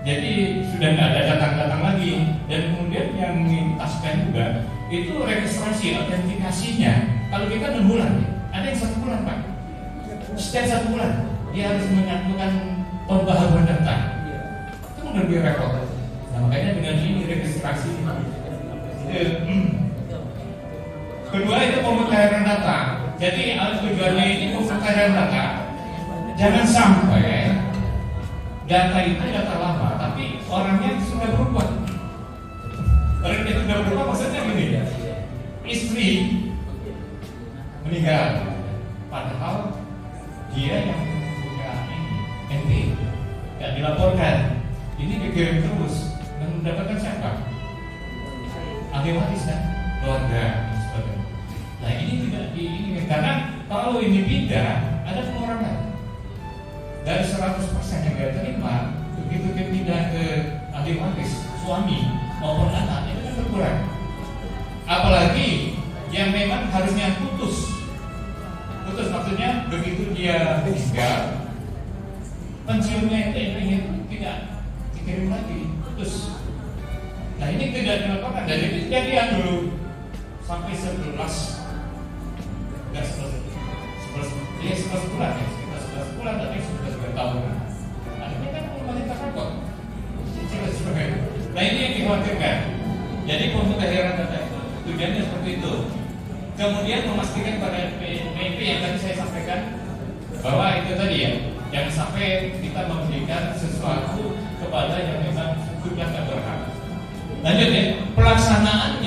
Jadi sudah nggak ada datang lagi. Dan kemudian yang taspen juga itu registrasi autentikasinya. Kalau kita 6 bulan, ada yang 1 bulan Pak. Setiap 1 bulan dia harus menyatukan pembaharuan data. Itu lebih repot. Nah makanya dengan ini registrasi kedua itu pemutahiran data. Jadi tujuannya ini pemutahiran data. Jangan sampai data itu data lama, tapi orangnya sudah berubah. Orang itu sudah berubah maksudnya gini, istri meninggal, padahal dia yang punya NP, nggak dilaporkan. Ini dikirim terus dan mendapatkan siapa? Ahli waris kan, keluarga dan sebagainya. Nah ini tidak diinginkan karena kalau ini pindah ada pengurangan dari 100% yang dia terima, begitu dia pindah ke ahli waris suami maupun anak itu kan berkurang. Apalagi yang memang harusnya putus maksudnya begitu dia meninggal pensiunnya itu tidak dikirim lagi, putus. Nah ini tidak dilakukan dan itu kejadian dulu sampai 11 bulan ya, sekitar 11 bulan tapi sudah 2 tahun. Akhirnya kan masih terkakot. Jelas sebagainya. dikhawatirkan. Jadi pemutahiran data itu tujuannya seperti itu. Kemudian memastikan pada PNP yang tadi saya sampaikan bahwa itu tadi ya, jangan sampai kita memberikan sesuatu kepada yang memang sudah tidak berhak. Lanjut ya, pelaksanaan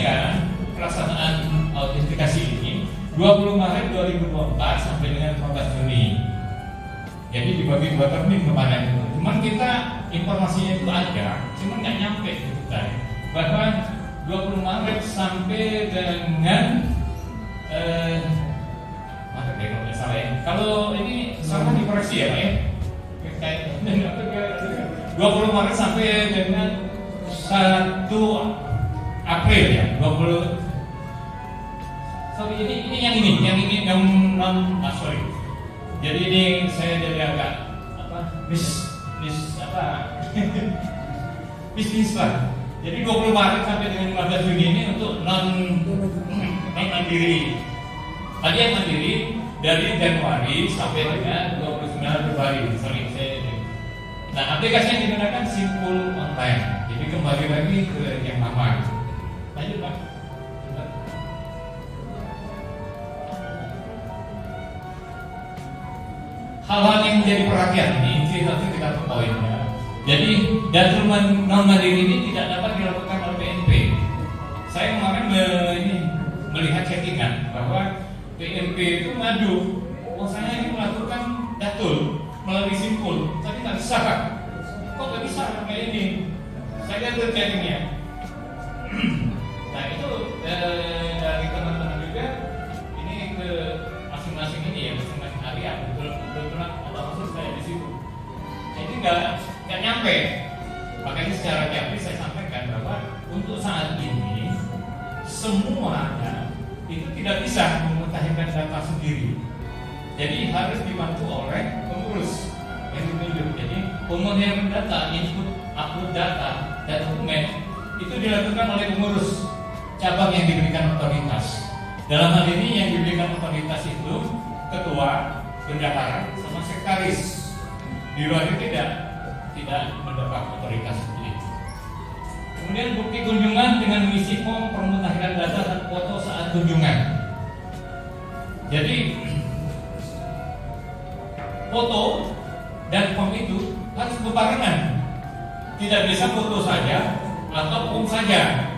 autentikasi ini 20 Maret 2024 sampai dengan 15 Juni. Jadi dibagi 2 termin kemarin itu. Cuman kita informasinya itu ada, cuman nggak nyampe gitu kan. Bahwa 20 Maret sampai dengan Maret ya kalau nggak salah ya. Kalau ini salah dikoreksi ya Pak ya. 20 Maret sampai dengan 1 April ya. 20. Sorry, ini sorry. Jadi ini saya jadi agak bisnis lah. Jadi 20 Maret sampai dengan 15 Juni ini untuk non mandiri. Tadi yang mandiri dari Januari sampai dengan 29 Februari. Sorry, nah, aplikasi yang digunakan Simpul Online. Jadi kembali lagi ke yang lama. Lanjut Pak. Hal-hal yang menjadi perhatian ini kita poinnya. Jadi data non mandiri ini tidak dapat dilakukan oleh PNP. Saya kemarin melihat chattingan bahwa PNP itu ngadu, saya ini melakukan datul melalui Simpul, tapi nggak bisa Pak. Kok nggak bisa kayak ini? Saya lihat chattingnya. Nah itu dari teman-teman juga ini ke masing-masing ini ya, masing-masing area betul-betul ada maksud saya di situ. Jadi nggak nyampe. Makanya secara teori saya sampaikan bahwa untuk saat ini semuanya itu tidak bisa memutakhirkan data sendiri. Jadi harus dibantu oleh pengurus yang ditunjuk. Jadi pemutahiran data, input, upload data dan dokumen itu dilakukan oleh pengurus cabang yang diberikan otoritas. Dalam hal ini yang diberikan otoritas itu ketua, bendahara, sama sekretaris. Di luar itu tidak mendapat otoritas sendiri. Kemudian bukti kunjungan dengan mengisi form pemutahiran data dan foto saat kunjungan. Jadi foto dan form itu harus berbarengan. Tidak bisa foto saja atau form saja.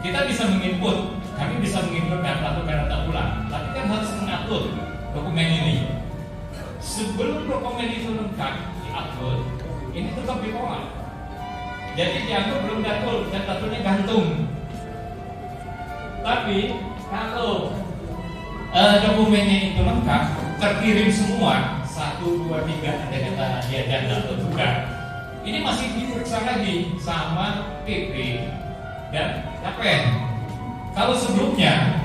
Kita bisa menginput, kami bisa menginput dan melakukan data ulang, tapi kan harus mengupload dokumen ini. Sebelum dokumen itu lengkap diupload, ini tetap ditolak. Jadi dianggap belum datul dan datulnya gantung. Tapi kalau dokumennya itu lengkap, terkirim semua 1, 2, 3 ada kata dia dan datul juga. Ini masih diperiksa lagi sama PP dan KPN. Kalau sebelumnya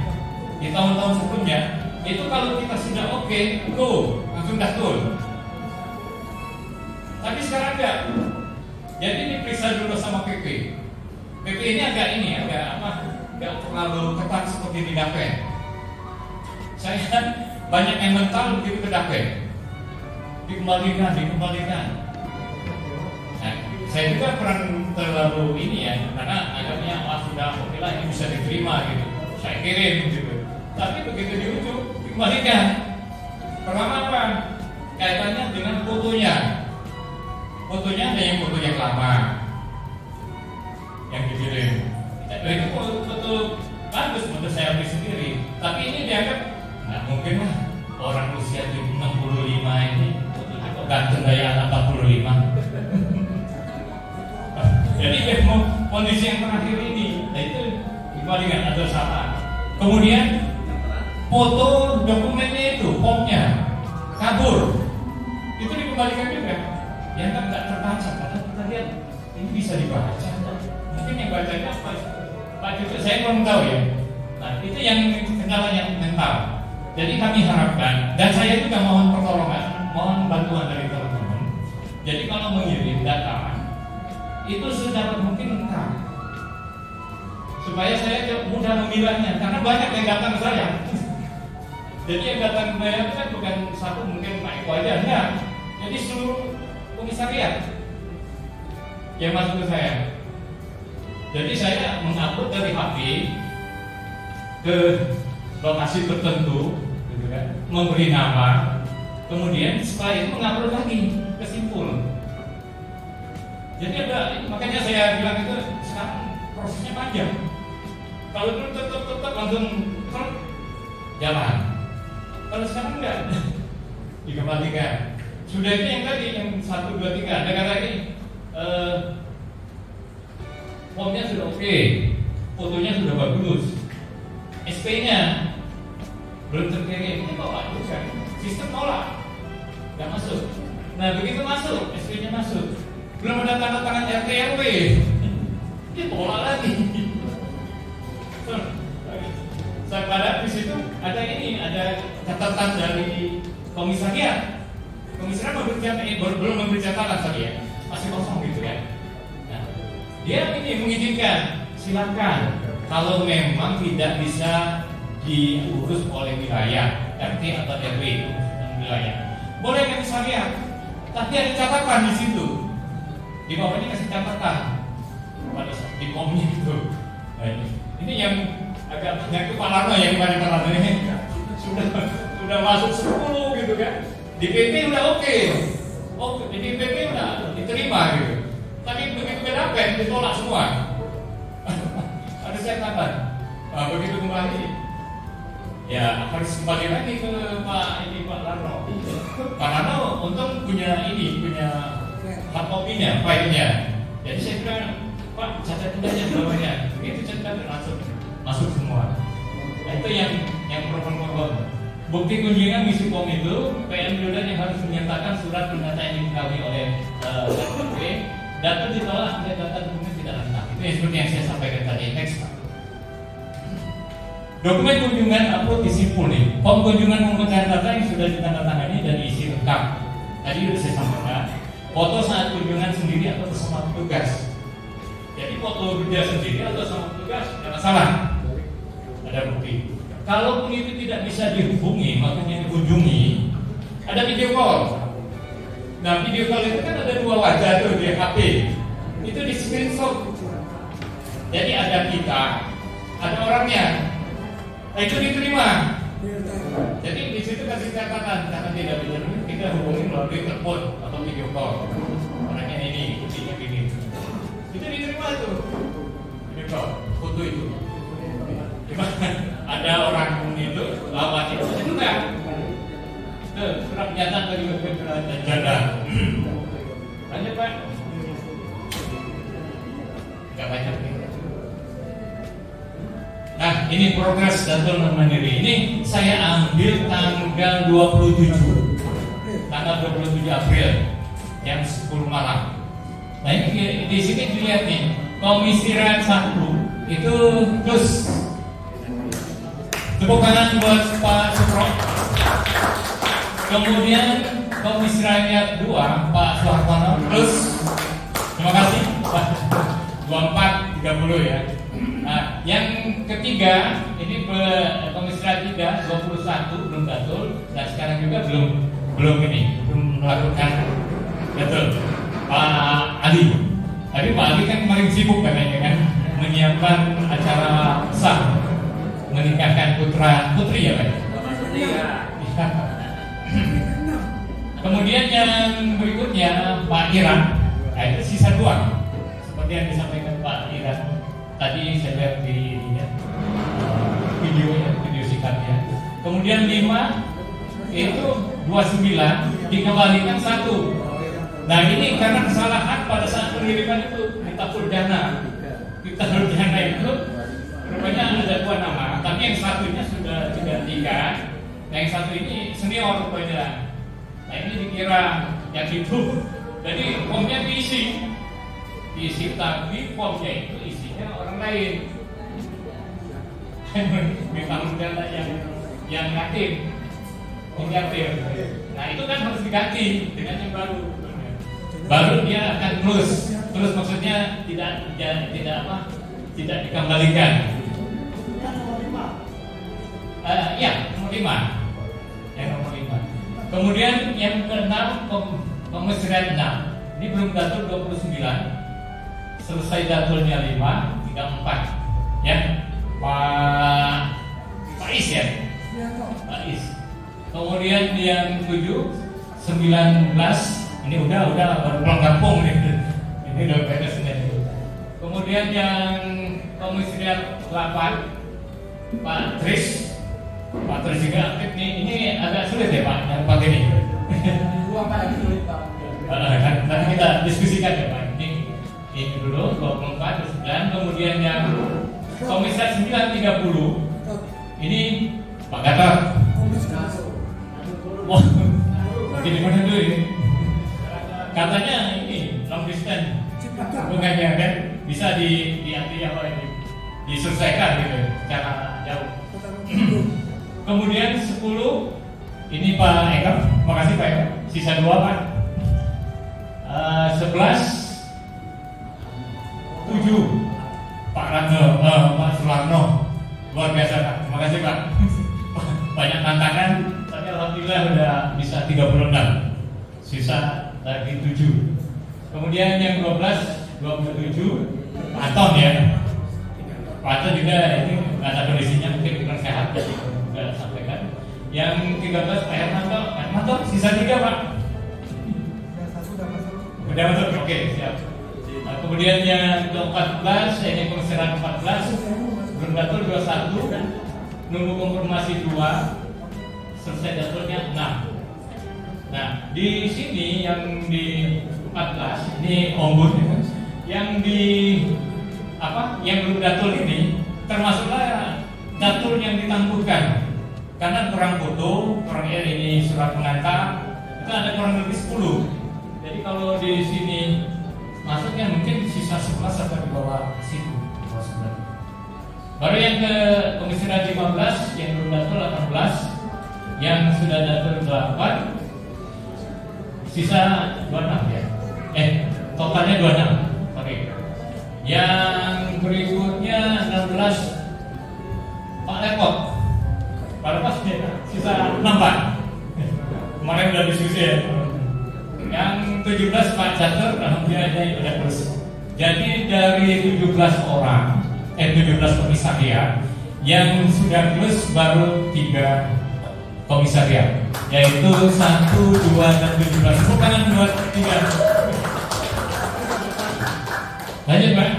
di tahun-tahun sebelumnya itu kalau kita sudah oke, go langsung datul. Tapi sekarang enggak. Jadi diperiksa dulu sama PP. PP ini agak enggak terlalu ketat seperti di KPN. Saya kan banyak yang mental begitu ke KPN. Dikembalikan. Nah, saya juga kurang terlalu ini ya, karena agaknya sudah oke lah ini bisa diterima gitu. Saya kirim gitu. Tapi begitu di ujung dikembalikan. Pertama apa? Kaitannya dengan fotonya. Fotonya ada yang foto yang lama yang dikirim. Itu foto bagus menurut saya beli sendiri. Tapi ini dianggap nggak mungkin lah orang usia 65 ini fotonya kok ganteng kayak anak 45. Jadi kondisi yang terakhir ini, itu dibandingkan ada salah. Kemudian foto dokumennya itu, formnya kabur, itu dikembalikan juga. Yang kan nggak terbaca, karena kita lihat ini bisa dibaca. Mungkin yang bacanya apa? Pak juga saya belum tahu ya. Nah itu yang kendala yang mental. Jadi kami harapkan, dan saya juga mohon pertolongan, mohon bantuan dari teman-teman. Jadi kalau mengirim data itu sedapat mungkin lengkap supaya saya mudah memilahnya, karena banyak yang datang ke saya. Jadi yang datang ke saya itu kan bukan satu, mungkin Pak Eko aja, enggak. Jadi seluruh komisariat yang masuk ke saya. Jadi saya mengupload dari HP ke lokasi tertentu, gitu kan, memberi nama, kemudian setelah itu mengupload lagi ke simpul. Jadi ada, makanya saya bilang itu sekarang prosesnya panjang. Kalau dulu tetap langsung jalan. Kalau sekarang enggak, dikembalikan. Sudah itu yang tadi yang 1, 2, 3. Ada kata ini, formnya sudah oke, fotonya sudah bagus, SP-nya belum terkirim, ini tolak juga. Sistem tolak, nggak masuk. Nah begitu masuk, SP-nya masuk, belum ada tanda tangan RT RW, ini tolak lagi. Saya pada di situ ada ini, ada catatan dari komisariat. Komisariat belum memberi catatan tadi ya, masih kosong gitu kan. Nah, dia ini mengizinkan, silakan. Kalau memang tidak bisa diurus oleh wilayah RT atau RW itu wilayah, boleh komisariat. Tapi ada catatan di situ. Di bawahnya kasih catatan pada di komnya itu. Nah, ini yang agak banyak kepala yang kemarin ini sudah masuk 10 gitu kan. Di PP udah oke. Oh, di PP udah diterima gitu. Tapi begitu kedapat ditolak semua. Ada catatan. Nah, begitu kembali, ya harus kembali lagi ke Pak Larno. Pak Larno untung punya hard copy-nya, filenya. Jadi saya bilang, Pak catat aja bawahnya. Begitu catat langsung masuk semua. Nah, itu yang problem. Bukti kunjungan misi POM itu PM Bildan yang harus menyatakan surat pernyataan yang diketahui oleh RT. Data ditolak oleh data dokumen tidak lengkap. Itu yang seperti yang saya sampaikan tadi. Next. Dokumen kunjungan upload di simpul nih. POM kunjungan memecahan data yang sudah ditandatangani dan isi lengkap. Tadi sudah saya sampaikan. Foto saat kunjungan sendiri atau bersama petugas. Jadi foto dia sendiri atau sama petugas tidak masalah. Ada bukti. Kalaupun itu tidak bisa dihubungi, makanya dikunjungi, ada video call. Nah, video call itu kan ada 2 wajah tuh di HP. Itu di screenshot. Jadi ada kita, ada orangnya. Nah, itu diterima. Jadi di situ kasih catatan, karena tidak bisa kita hubungi melalui telepon atau video call. Orangnya ini, buktinya ini. Itu diterima tuh. Video call, foto itu. Ada orang itu lawan itu enggak. Surat pernyataan bagi dan janda. Lanjut Pak. Enggak banyak nih. Nah, ini progres Datul Mandiri. Ini saya ambil tanggal 27. Tanggal 27 April jam 10 malam. Nah, ini di sini dilihat nih, Komisi Rakyat 1 itu terus. Tepuk tangan buat Pak Supro. Kemudian Komisi Rakyat 2 Pak Soehartono. Terus terima kasih Pak 2430 ya. Nah, yang ketiga ini Komisi Rakyat 3 21 belum betul. Dan sekarang juga belum melakukan betul. Pak Ali. Tapi Pak Ali kan kemarin sibuk katanya kan menyiapkan acara sah menikahkan putri ya Pak. Kemudian yang berikutnya Pak Iran, nah itu sisa 2 seperti yang disampaikan Pak Iran tadi saya lihat di video singkatnya. Kemudian 5 itu 29 dikembalikan 1. Nah ini karena kesalahan pada saat pengiriman itu kita perdana itu rupanya ada 2 nama, tapi yang satunya sudah digantikan. Nah yang satu ini senior rupanya. Nah ini dikira yang itu. Jadi formnya diisi, tapi formnya itu isinya orang lain. Memang data yang yakin, Nah itu kan harus diganti dengan yang baru. Baru dia akan terus maksudnya tidak dikembalikan. Ya, nomor 5. Yang nomor 5. Kemudian yang ke-6 Komisi Rakyat 6. Ini belum datul 29. Selesai datulnya 5, 34 ya, Pak Is ya, Pak Is. Kemudian yang 7 19, ini udah pulang kampung nih. Ini udah beres nih. Kemudian yang komisariat 8 Pak Tris juga aktif nih. Ini agak sulit ya Pak yang pagi ini. Sulit Pak. Nanti kita diskusikan ya Pak. Ini dulu 24 dan kemudian yang komisariat 9 30 ini Pak Gatot. Wah, begini mana dulu ini? Katanya ini long distance hubungannya kan bisa diselesaikan gitu secara jauh. Kemudian 10 ini Pak Eka, makasih Pak Eka. Sisa 2 Pak. 11 7 Pak Rano, Pak Sularno, luar biasa Pak. Terima kasih Pak. Banyak tantangan, tapi alhamdulillah udah bisa 36. Sisa lagi 7. Kemudian yang 27 Pak Anton ya. Pak Anton juga ini nggak ada kondisinya, mungkin kurang sehat jadi nggak sampaikan. Yang 13 Pak Hermanto, sisa 3 Pak. Udah masuk, oke siap. Nah, kemudian yang ke-14 ini komisariat 14 belum datul 21, nunggu konfirmasi 2, selesai datulnya 6. Nah di sini yang di 14 ini ombud yang di yang belum datul ini termasuklah datul yang ditangguhkan karena kurang foto, kurang ini surat pengantar itu ada kurang lebih 10. Jadi kalau di sini masuknya mungkin sisa 11 atau di bawah situ. Baru yang ke komisariat 15 yang belum datul 18, yang sudah datul 8, sisa 26 ya. Totalnya 26. Oke. Yang berikutnya 16 Pak Lepot. Pak Lepot sisa 6 Pak. Kemarin udah diskusi ya. Yang 17 Pak Catur, alhamdulillah udah terus. Jadi dari 17 orang, 17 komisariat yang sudah terus baru 3 komisariat, yaitu 1, 2, dan 17. Bukan 2, 3. Lanjut Pak.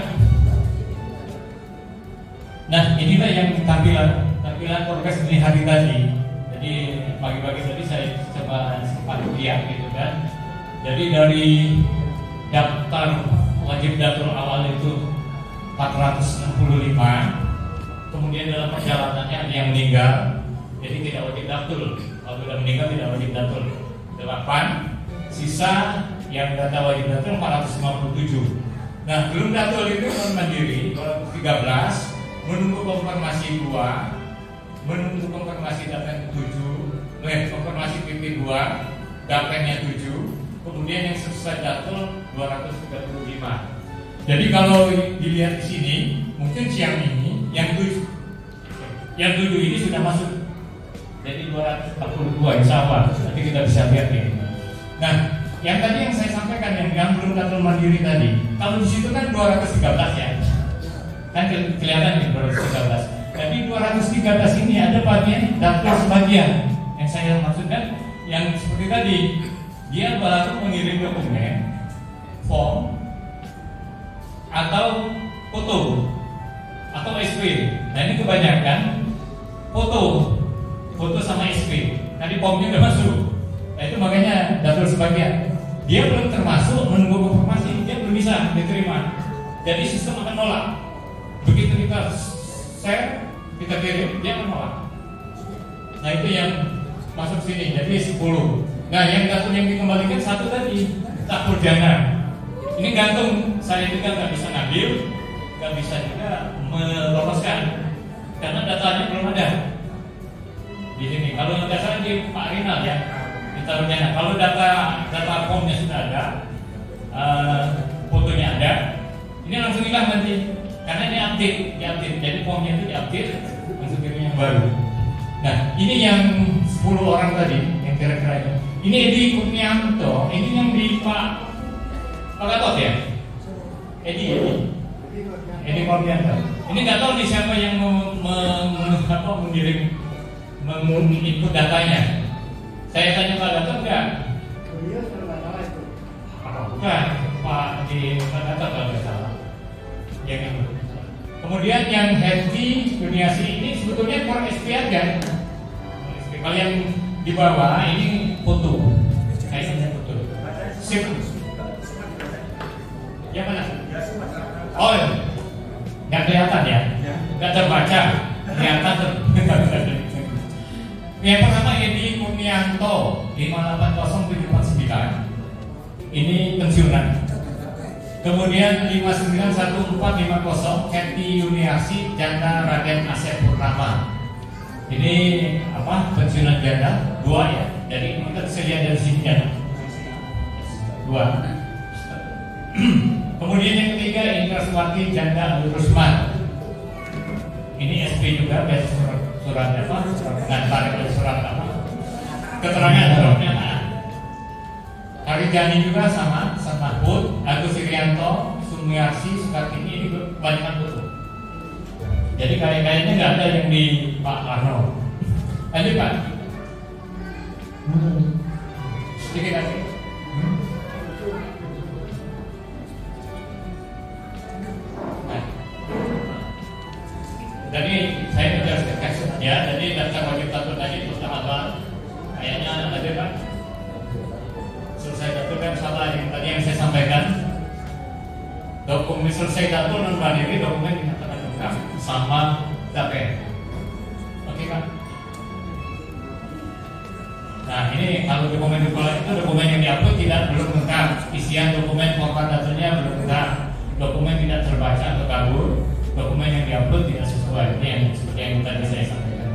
Nah inilah yang tampilan progres ini hari tadi. Jadi pagi-pagi tadi saya coba sempat lihat gitu kan. Jadi dari daftar wajib datul awal itu 465, kemudian dalam perjalanannya ada yang meninggal, jadi tidak wajib datul. Kalau sudah meninggal tidak wajib datul 8, sisa yang data wajib datul 457. Nah belum datul itu mandiri 13, menunggu konfirmasi 2, menunggu konfirmasi data 7, konfirmasi PP 2, datanya 7. Kemudian yang selesai datul 235. Jadi kalau dilihat di sini, mungkin siang ini yang 7 ini sudah masuk. Jadi 242 insya Allah. Nanti kita bisa lihat ini. Nah, yang tadi yang saya sampaikan yang belum datul mandiri tadi, kalau di situ kan 213 ya, kan kelihatan nih 213. Jadi 213 ini ada bagian datul sebagian. Yang saya maksudkan yang seperti tadi. Dia baru mengirim dokumen, form, atau foto, atau SP. Nah ini kebanyakan foto sama SP. Tadi formnya udah masuk. Nah itu makanya datul sebagian. Dia belum termasuk menunggu konfirmasi, dia belum bisa diterima. Jadi sistem akan nolak. Begitu kita share, kita kirim, dia akan nolak. Nah itu yang masuk sini. Jadi 10. Nah yang datul yang dikembalikan 1 tadi tak purjana. Ini gantung, saya juga nggak bisa ngambil, nggak bisa juga meloloskan karena datanya belum ada di sini. Kalau dasarnya di Pak Rinal ya, ditaruhnya. Kalau data formnya sudah ada, fotonya ada, ini langsung hilang nanti karena ini update. Jadi formnya itu diupdate, langsung kirim yang baru. Nah ini yang 10 orang tadi yang kira-kira ini. Ini di Kurnianto, ini yang di Pak Gatot ya? Edi Ini koordinator. Ini nggak tahu nih siapa yang mengirim input datanya. Saya tanya Pak Dato enggak? Bukan, Pak di Pak Dato kalau nggak salah. Yang itu. Kemudian yang Happy Juniasi ini sebetulnya core SP aja. Kalau yang di bawah ini foto. Kayaknya foto. Sip. Yang mana? Oh, nggak kelihatan ya? Nggak terbaca. Kelihatan. Yang pertama Edi Kurnianto 580749. Ini pensiunan. Kemudian 591450 Kathy Yuniarsi janda Raden Asep Purnama. Ini apa? Pensiunan janda 2 ya. Jadi kita bisa lihat dari sini janda 2. Kemudian yang ketiga Indra Suwati janda Abdul Rusman. Ini SP juga surat apa? Dan tarik surat apa? Keterangan suratnya. Harijani juga sama Mahfud, Agus Irianto, Sumiarsi, Sukartini, ini kebanyakan foto. Jadi kayaknya nggak ada yang di Pak Arno. Lanjut Pak. Sedikit lagi. Jadi saya sudah kasih ya. Jadi daftar wajib tato tadi pertama kayaknya ada Pak. Selesai tato kan sama yang tadi yang saya sampaikan. Dokumen selesai tato non mandiri dokumen dinyatakan lengkap sama DAPE. Oke Pak. Nah ini kalau dokumen itu dokumen yang diupload belum lengkap. Isian dokumen format datanya belum lengkap. Dokumen tidak terbaca atau kabur. Dokumen yang diupload tidak sesuai. Ini yang seperti yang tadi saya sampaikan.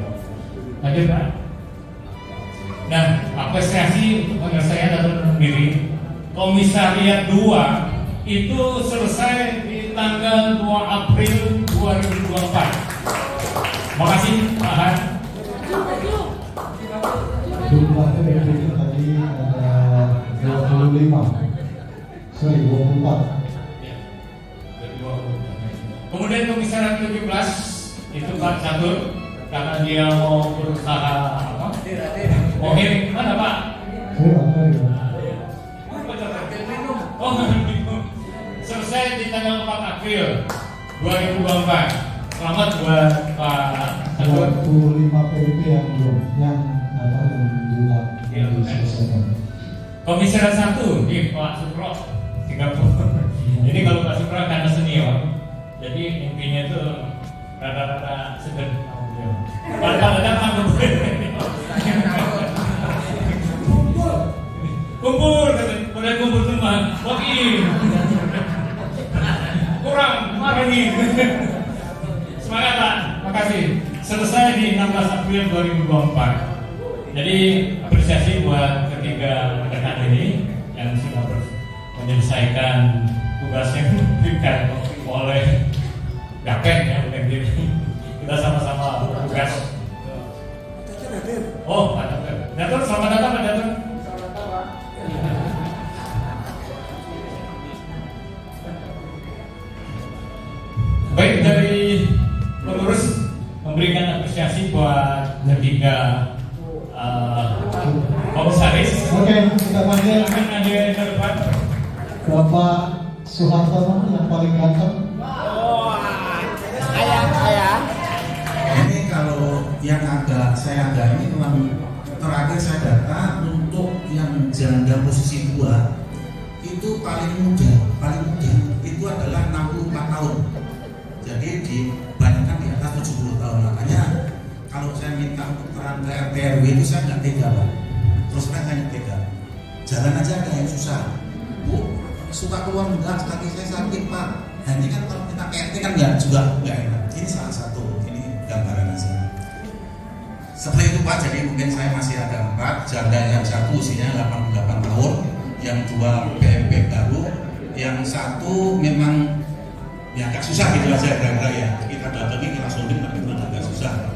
Lanjut Pak. Nah, apresiasi untuk penyelesaian data sendiri Komisariat 2 itu selesai di tanggal 2 April 2024. Makasih Pak Han. Jumlahnya itu tadi ada 24. Kemudian Komisariat 17 itu Pak Catur karena dia mau berusaha apa? Ini mana Pak? Oh, selesai di tanggal 4 April 2024. Selamat buat Pak Catur. 25 PIP yang belum diselesaikan. Komisariat 1 di Pak Supro Singapura. Jadi kalau Pak Supro karena senior, jadi intinya itu rata-rata sedang pada datang kumpul semua wakil kurang marah nih. Semangat Pak, makasih. Selesai di 16 April 2024. Jadi apresiasi buat ketiga rekan ini yang sudah menyelesaikan tugas yang diberikan oleh Dapen ya, kita sama-sama bertugas. Oh, Pak Datur, selamat datang Pak Datur. Baik, dari pengurus memberikan apresiasi buat ketiga komisaris. Oke, kita panggil Bapak Soeharto yang paling ganteng. Ini kalau yang saya ada ini terakhir saya data untuk yang janda posisi 2 itu paling muda itu adalah 64 tahun. Jadi dibanyakan di atas 70 tahun. Makanya kalau saya minta untuk peran ke RT RW itu saya nggak tega Pak. Terus kan hanya tega. Jalan aja ada yang susah. Bu, suka keluar enggak, kaki saya sakit Pak. Nah ini kan kalau kita RT kan nggak enak. Ini salah satu, ini gambaran aja. Setelah itu Pak, jadi mungkin saya masih ada 4 janda yang 1 usianya 88 tahun, yang 2 PMP baru, yang 1 memang ya agak susah gitu aja gara-gara ya kita datangi kita sonding tapi itu agak susah.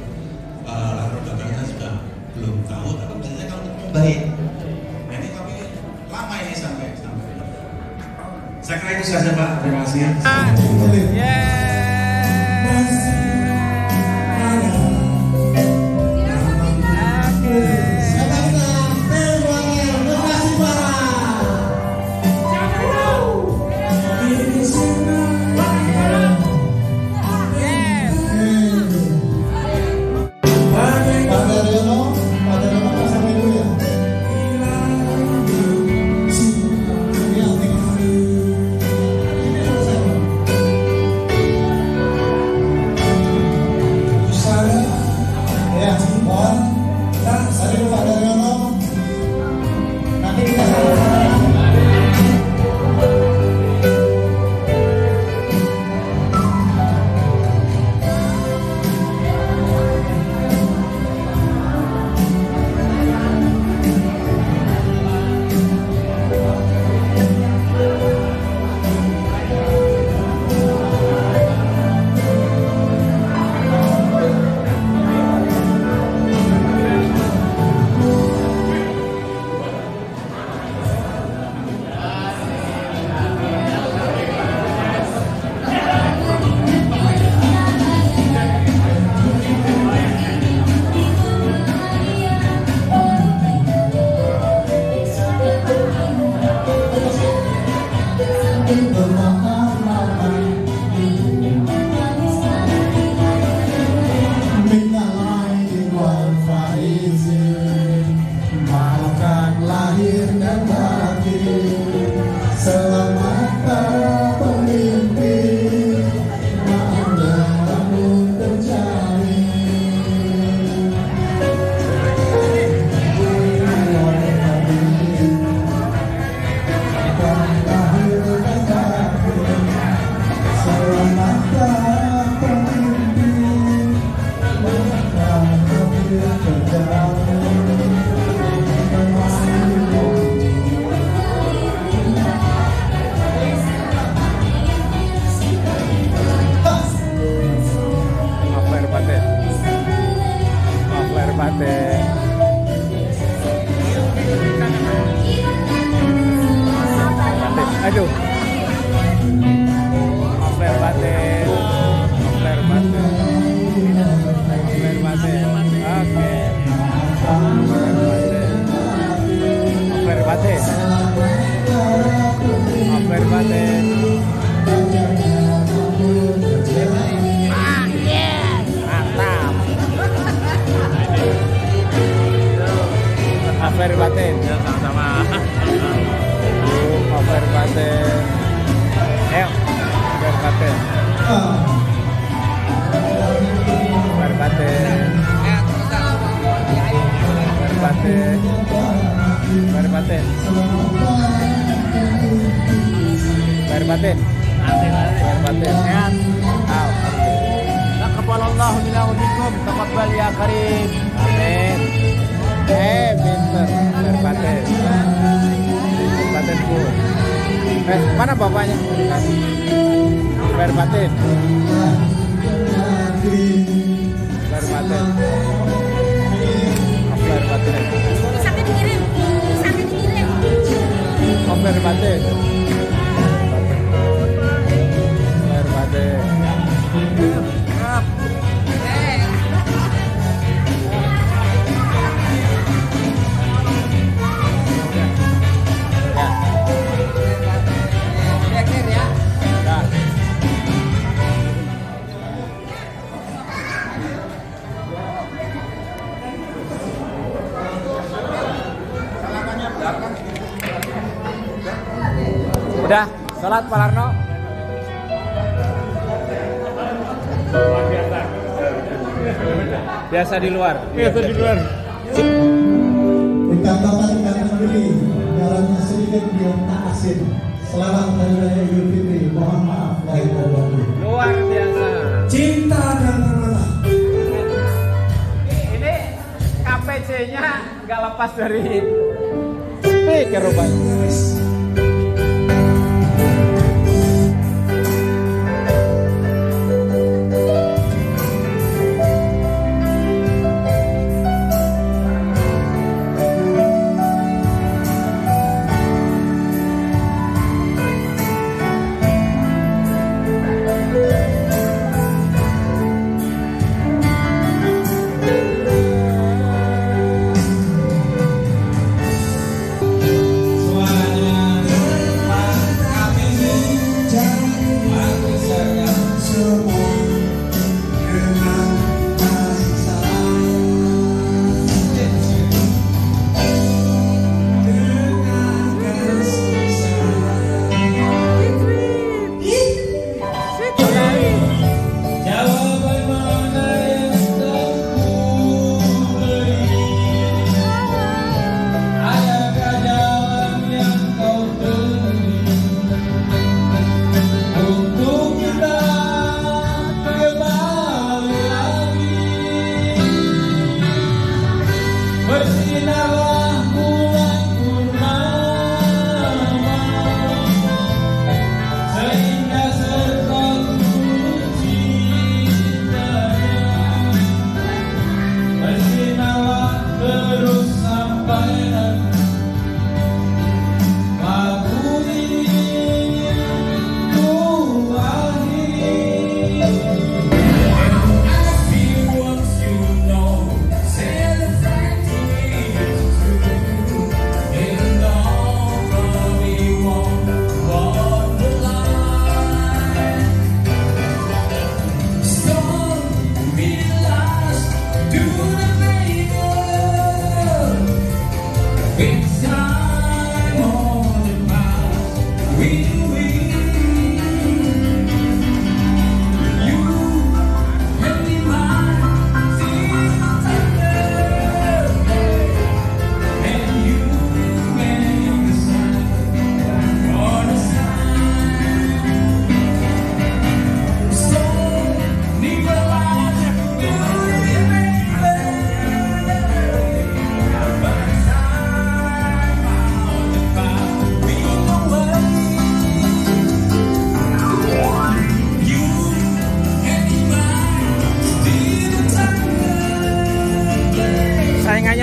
Latar belakangnya sudah belum tahu, tapi biasanya kalau ketemu baik. Nah, ini tapi lama ini sampai. Saya kira itu saja Pak. Terima kasih. Yeah. Lahir batin. Lahir batin. Sehat. Taqabbalallahu minna wa minkum. Taqabbal ya karim. Amin. Pinter. Lahir batin. Lahir batin Bu. Mana bapaknya? Lahir batin. Lahir batin. Lahir batin. Sampai dikirim. Lahir batin. Lahir batin. Udah, sholat Pak Larno. Biasa di luar. Biasa di luar. Dikatakan negeri, jalannya sedikit biar tak asin. Selamat Hari Raya Idul Fitri. Mohon maaf lahir dan batin. Luar biasa. Cinta dan permata. Ini KPC-nya nggak lepas dari speaker rupanya.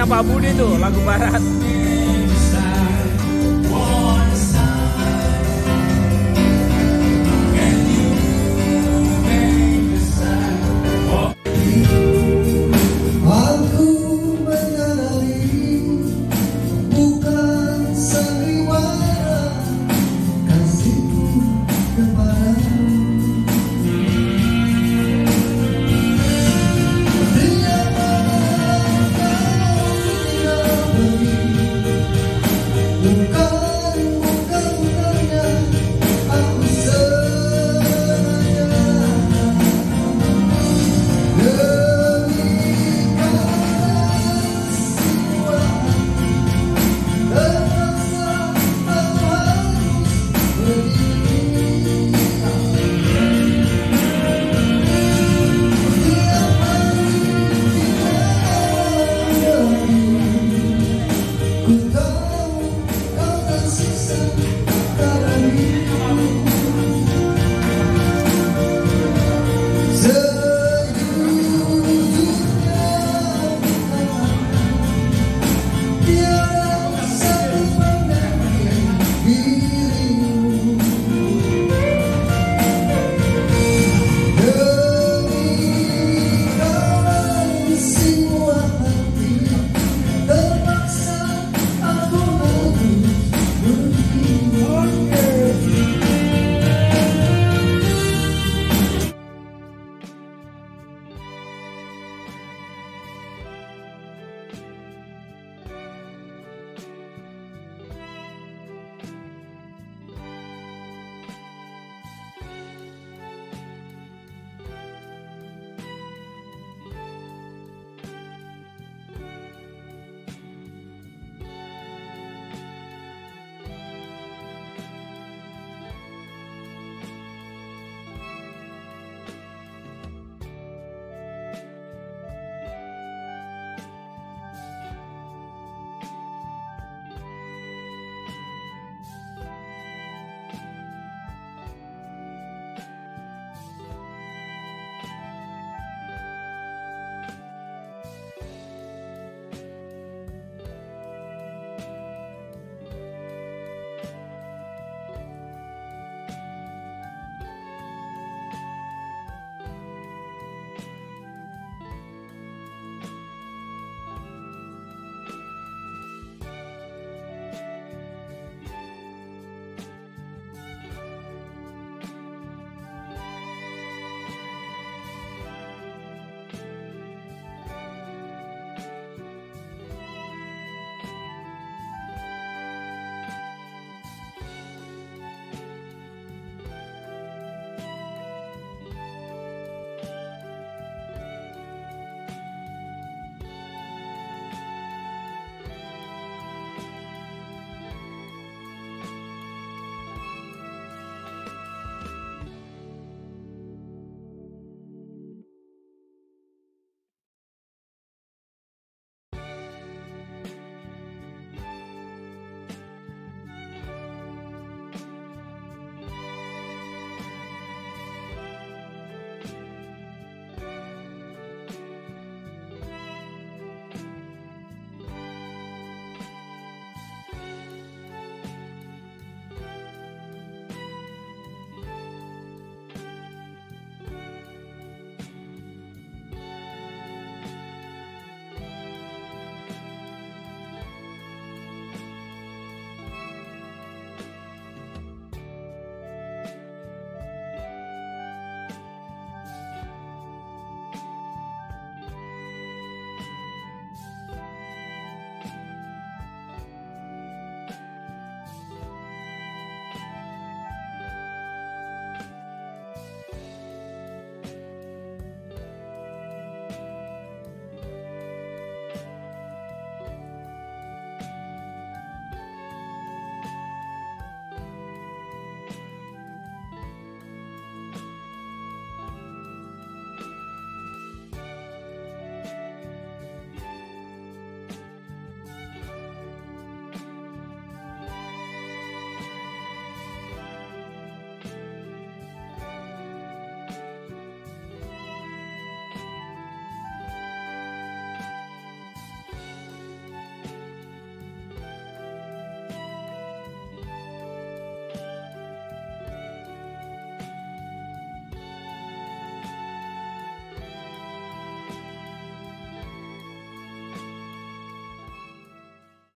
Pak Budi tuh lagu barat.